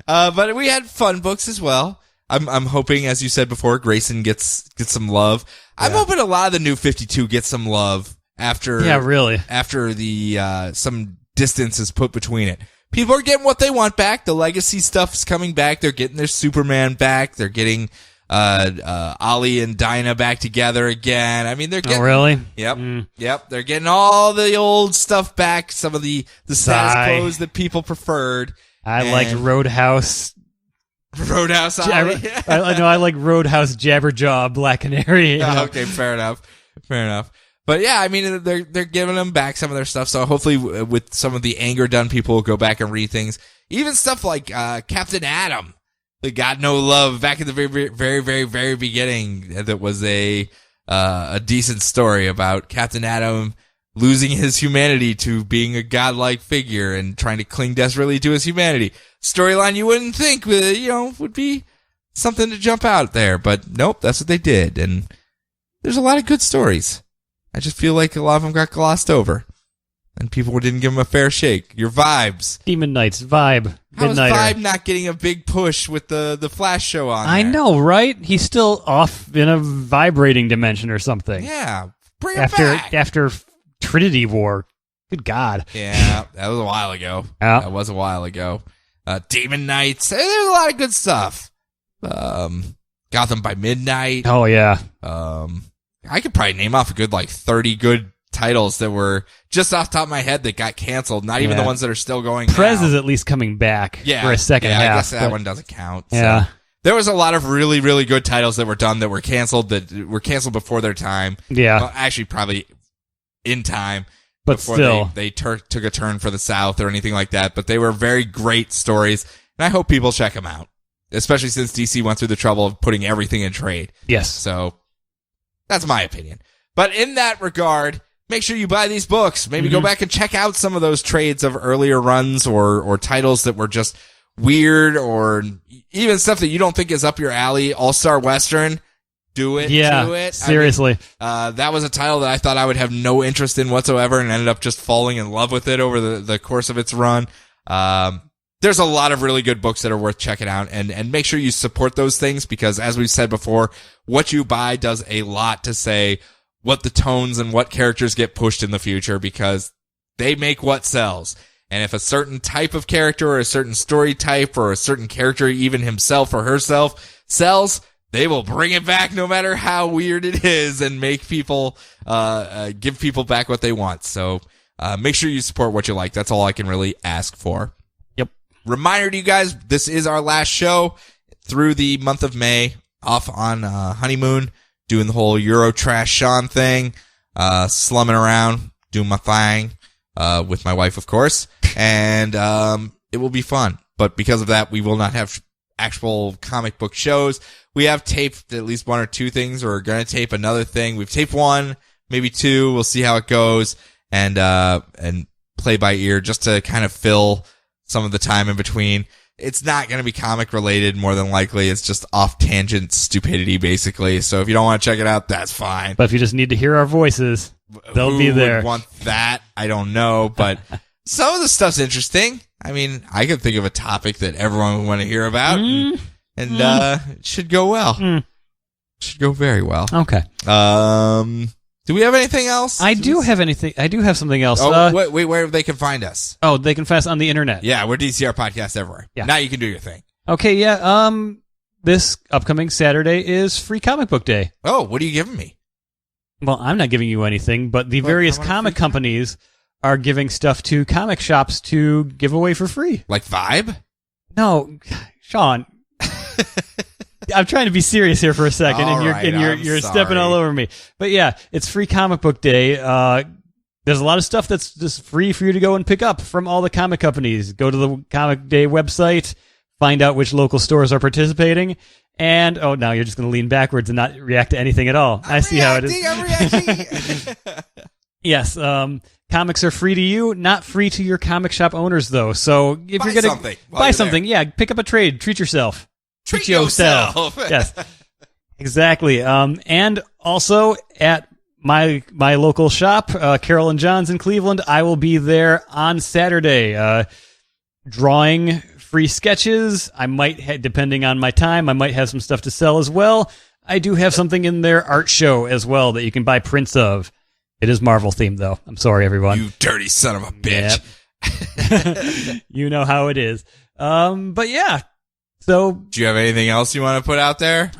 But we had fun books as well. I'm hoping, as you said before, Grayson gets some love. Yeah. I'm hoping a lot of the New 52 gets some love after the some distance is put between it. People are getting what they want back. The legacy stuff is coming back. They're getting their Superman back. They're getting Ollie and Dinah back together again. I mean, they're getting... Oh, really? Yep. They're getting all the old stuff back. Some of the status quos that people preferred. I liked Roadhouse. Roadhouse Ollie? I like Roadhouse Jabberjaw Black Canary. Okay, fair enough. But yeah, I mean, they're giving them back some of their stuff. So hopefully with some of the anger done, people will go back and read things. Even stuff like Captain Atom that got no love back in the very, very, very, very beginning. That was a decent story about Captain Atom losing his humanity to being a godlike figure and trying to cling desperately to his humanity. Storyline you wouldn't think would be something to jump out there, but nope, that's what they did. And there's a lot of good stories. I just feel like a lot of them got glossed over, and people didn't give them a fair shake. Your Vibes. Demon Knights, Vibe. How is Vibe not getting a big push with the Flash show on there? I know, right? He's still off in a vibrating dimension or something. Yeah, bring him back. After Trinity War. Good God. Yeah, that was a while ago. Demon Knights. There's a lot of good stuff. Gotham by Midnight. Oh, yeah. I could probably name off a good 30 good titles that were just off the top of my head that got canceled. Not even the ones that are still going Prez now. is at least coming back for a second half. I guess that one doesn't count. Yeah. So. There was a lot of really, really good titles that were done that were canceled before their time. Yeah. Well, actually, probably in time. But before still. they took a turn for the South or anything like that. But they were very great stories, and I hope people check them out, especially since DC went through the trouble of putting everything in trade. Yes. So that's my opinion. But in that regard, make sure you buy these books. Maybe go back and check out some of those trades of earlier runs or titles that were just weird or even stuff that you don't think is up your alley. All-Star Western. Do it. Yeah, do it. seriously. I mean, that was a title that I thought I would have no interest in whatsoever and ended up just falling in love with it over the course of its run. There's a lot of really good books that are worth checking out and make sure you support those things because as we've said before, what you buy does a lot to say what the tones and what characters get pushed in the future because they make what sells. And if a certain type of character or a certain story type or a certain character, even himself or herself sells, they will bring it back no matter how weird it is and make people, give people back what they want. So, make sure you support what you like. That's all I can really ask for. Yep. Reminder to you guys, this is our last show through the month of May, off on, honeymoon, doing the whole Eurotrash Sean thing, slumming around, doing my thing, with my wife, of course. And, it will be fun. But because of that, we will not have actual comic book shows. We have taped at least one or two things, or we're going to tape another thing. We've taped one, maybe two. We'll see how it goes and play by ear just to kind of fill some of the time in between. It's not going to be comic related more than likely. It's just off tangent stupidity basically. So if you don't want to check it out, that's fine. But if you just need to hear our voices, they'll be there. Who would want that? I don't know, but some of the stuff's interesting. I mean, I could think of a topic that everyone would want to hear about. And it should go well. Should go very well. Okay. Do we have anything else? I do have something else. Oh, wait, where they can find us? Oh, they can find us on the internet. Yeah, we're DCR Podcast everywhere. Yeah. Now you can do your thing. Okay, yeah. This upcoming Saturday is Free Comic Book Day. Oh, what are you giving me? Well, I'm not giving you anything, but the various comic companies are giving stuff to comic shops to give away for free. Like Vibe? No, Sean. I'm trying to be serious here for a second, All and you're right, you're I'm stepping all sorry. over me. But yeah, it's Free Comic Book Day. There's a lot of stuff that's just free for you to go and pick up from all the comic companies. Go to the Comic Day website, find out which local stores are participating, and now you're just going to lean backwards and not react to anything at all. I see how it is. I'm reacting. Yes, comics are free to you, not free to your comic shop owners, though. So if Buy you're going something to while buy you're something, yeah, pick up a trade, treat yourself. Treat yourself. Yes, exactly. And also at my local shop, Carol and John's in Cleveland, I will be there on Saturday, drawing free sketches. I might, depending on my time, I might have some stuff to sell as well. I do have something in their art show as well that you can buy prints of. It is Marvel themed, though. I'm sorry, everyone. You dirty son of a bitch. Yep. You know how it is. But yeah. So, Do you have anything else you want to put out there?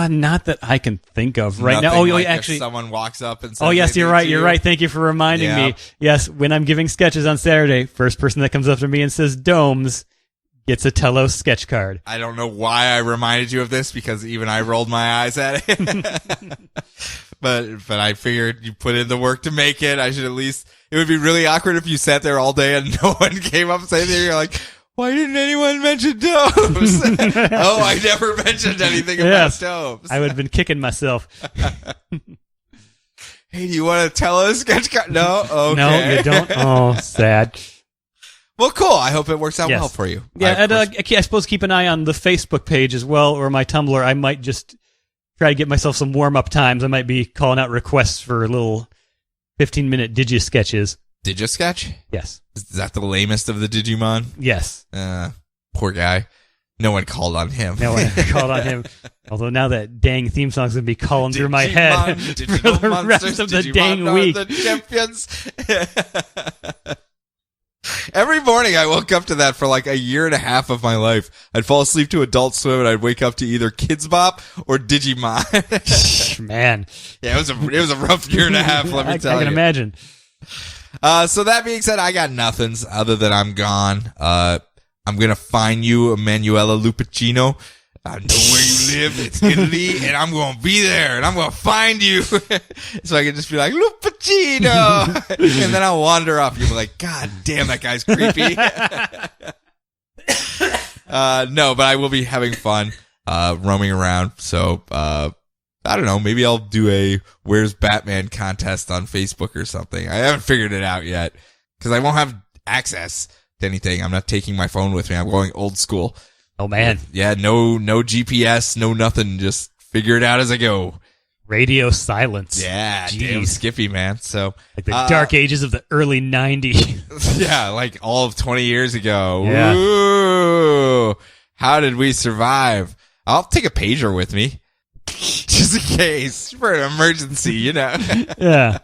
not that I can think of right now. Nothing Oh, like if actually. someone walks up and says, Oh, yes, anything you're right. to You're you? right. Thank you for reminding Yeah. me. Yes, when I'm giving sketches on Saturday, first person that comes up to me and says Domes gets a Telos sketch card. I don't know why I reminded you of this because even I rolled my eyes at it. But I figured you put in the work to make it. I should at least. It would be really awkward if you sat there all day and no one came up and said anything. You're like, why didn't anyone mention Domes? Oh, I never mentioned anything Yes. about Domes. I would have been kicking myself. Hey, do you want to tell us sketch card? No? Okay. No, you don't. Oh, sad. Well, cool. I hope it works out Yes. well for you. Yeah, I- and I suppose keep an eye on the Facebook page as well, or my Tumblr. I might just try to get myself some warm-up times. I might be calling out requests for little 15-minute Digi sketches. Did you sketch? Yes. Is that the lamest of the Digimon? Yes. Poor guy. No one called on him. No one called on him. Although now that dang theme song's going to be calling through my head for the rest of the dang week. The champions. Every morning I woke up to that for like a year and a half of my life. I'd fall asleep to Adult Swim and I'd wake up to either Kids Bop or Digimon. Man. Yeah, it was a rough year and a half, let me tell you. I can imagine. So that being said, I got nothings other than I'm gone. I'm going to find you, Emanuela Lupacino. I know where you live. It's Italy, and I'm going to be there, and I'm going to find you. So I can just be like, Lupacino. And then I'll wander off. You'll be like, God damn, that guy's creepy. No, but I will be having fun, roaming around. So, I don't know. Maybe I'll do a Where's Batman contest on Facebook or something. I haven't figured it out yet because I won't have access to anything. I'm not taking my phone with me. I'm going old school. Oh, man. Yeah, no GPS, no nothing. Just figure it out as I go. Radio silence. Yeah, Jeez. damn Skippy, man. So Like the dark ages of the early 90s. yeah, like all of 20 years ago. Yeah. Ooh, how did we survive? I'll take a pager with me. Just in case. For an emergency, you know. Yeah.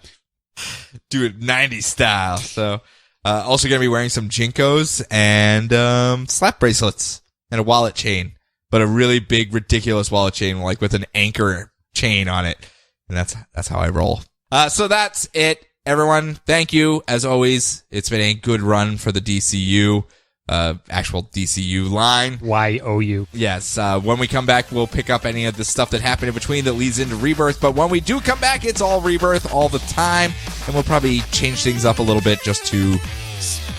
Do it 90s style. So, also gonna be wearing some Jinkos and, slap bracelets and a wallet chain. But a really big, ridiculous wallet chain, like with an anchor chain on it. And that's how I roll. So that's it, everyone. Thank you. As always, it's been a good run for the DCU, actual DCU line. YOU. Yes. When we come back, we'll pick up any of the stuff that happened in between that leads into Rebirth. But when we do come back, it's all Rebirth all the time. And we'll probably change things up a little bit just to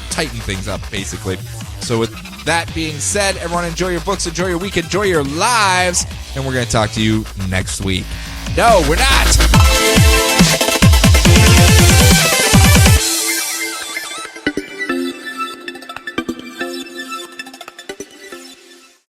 tighten things up, basically. So with that being said, everyone enjoy your books, enjoy your week, enjoy your lives. And we're going to talk to you next week. No, we're not.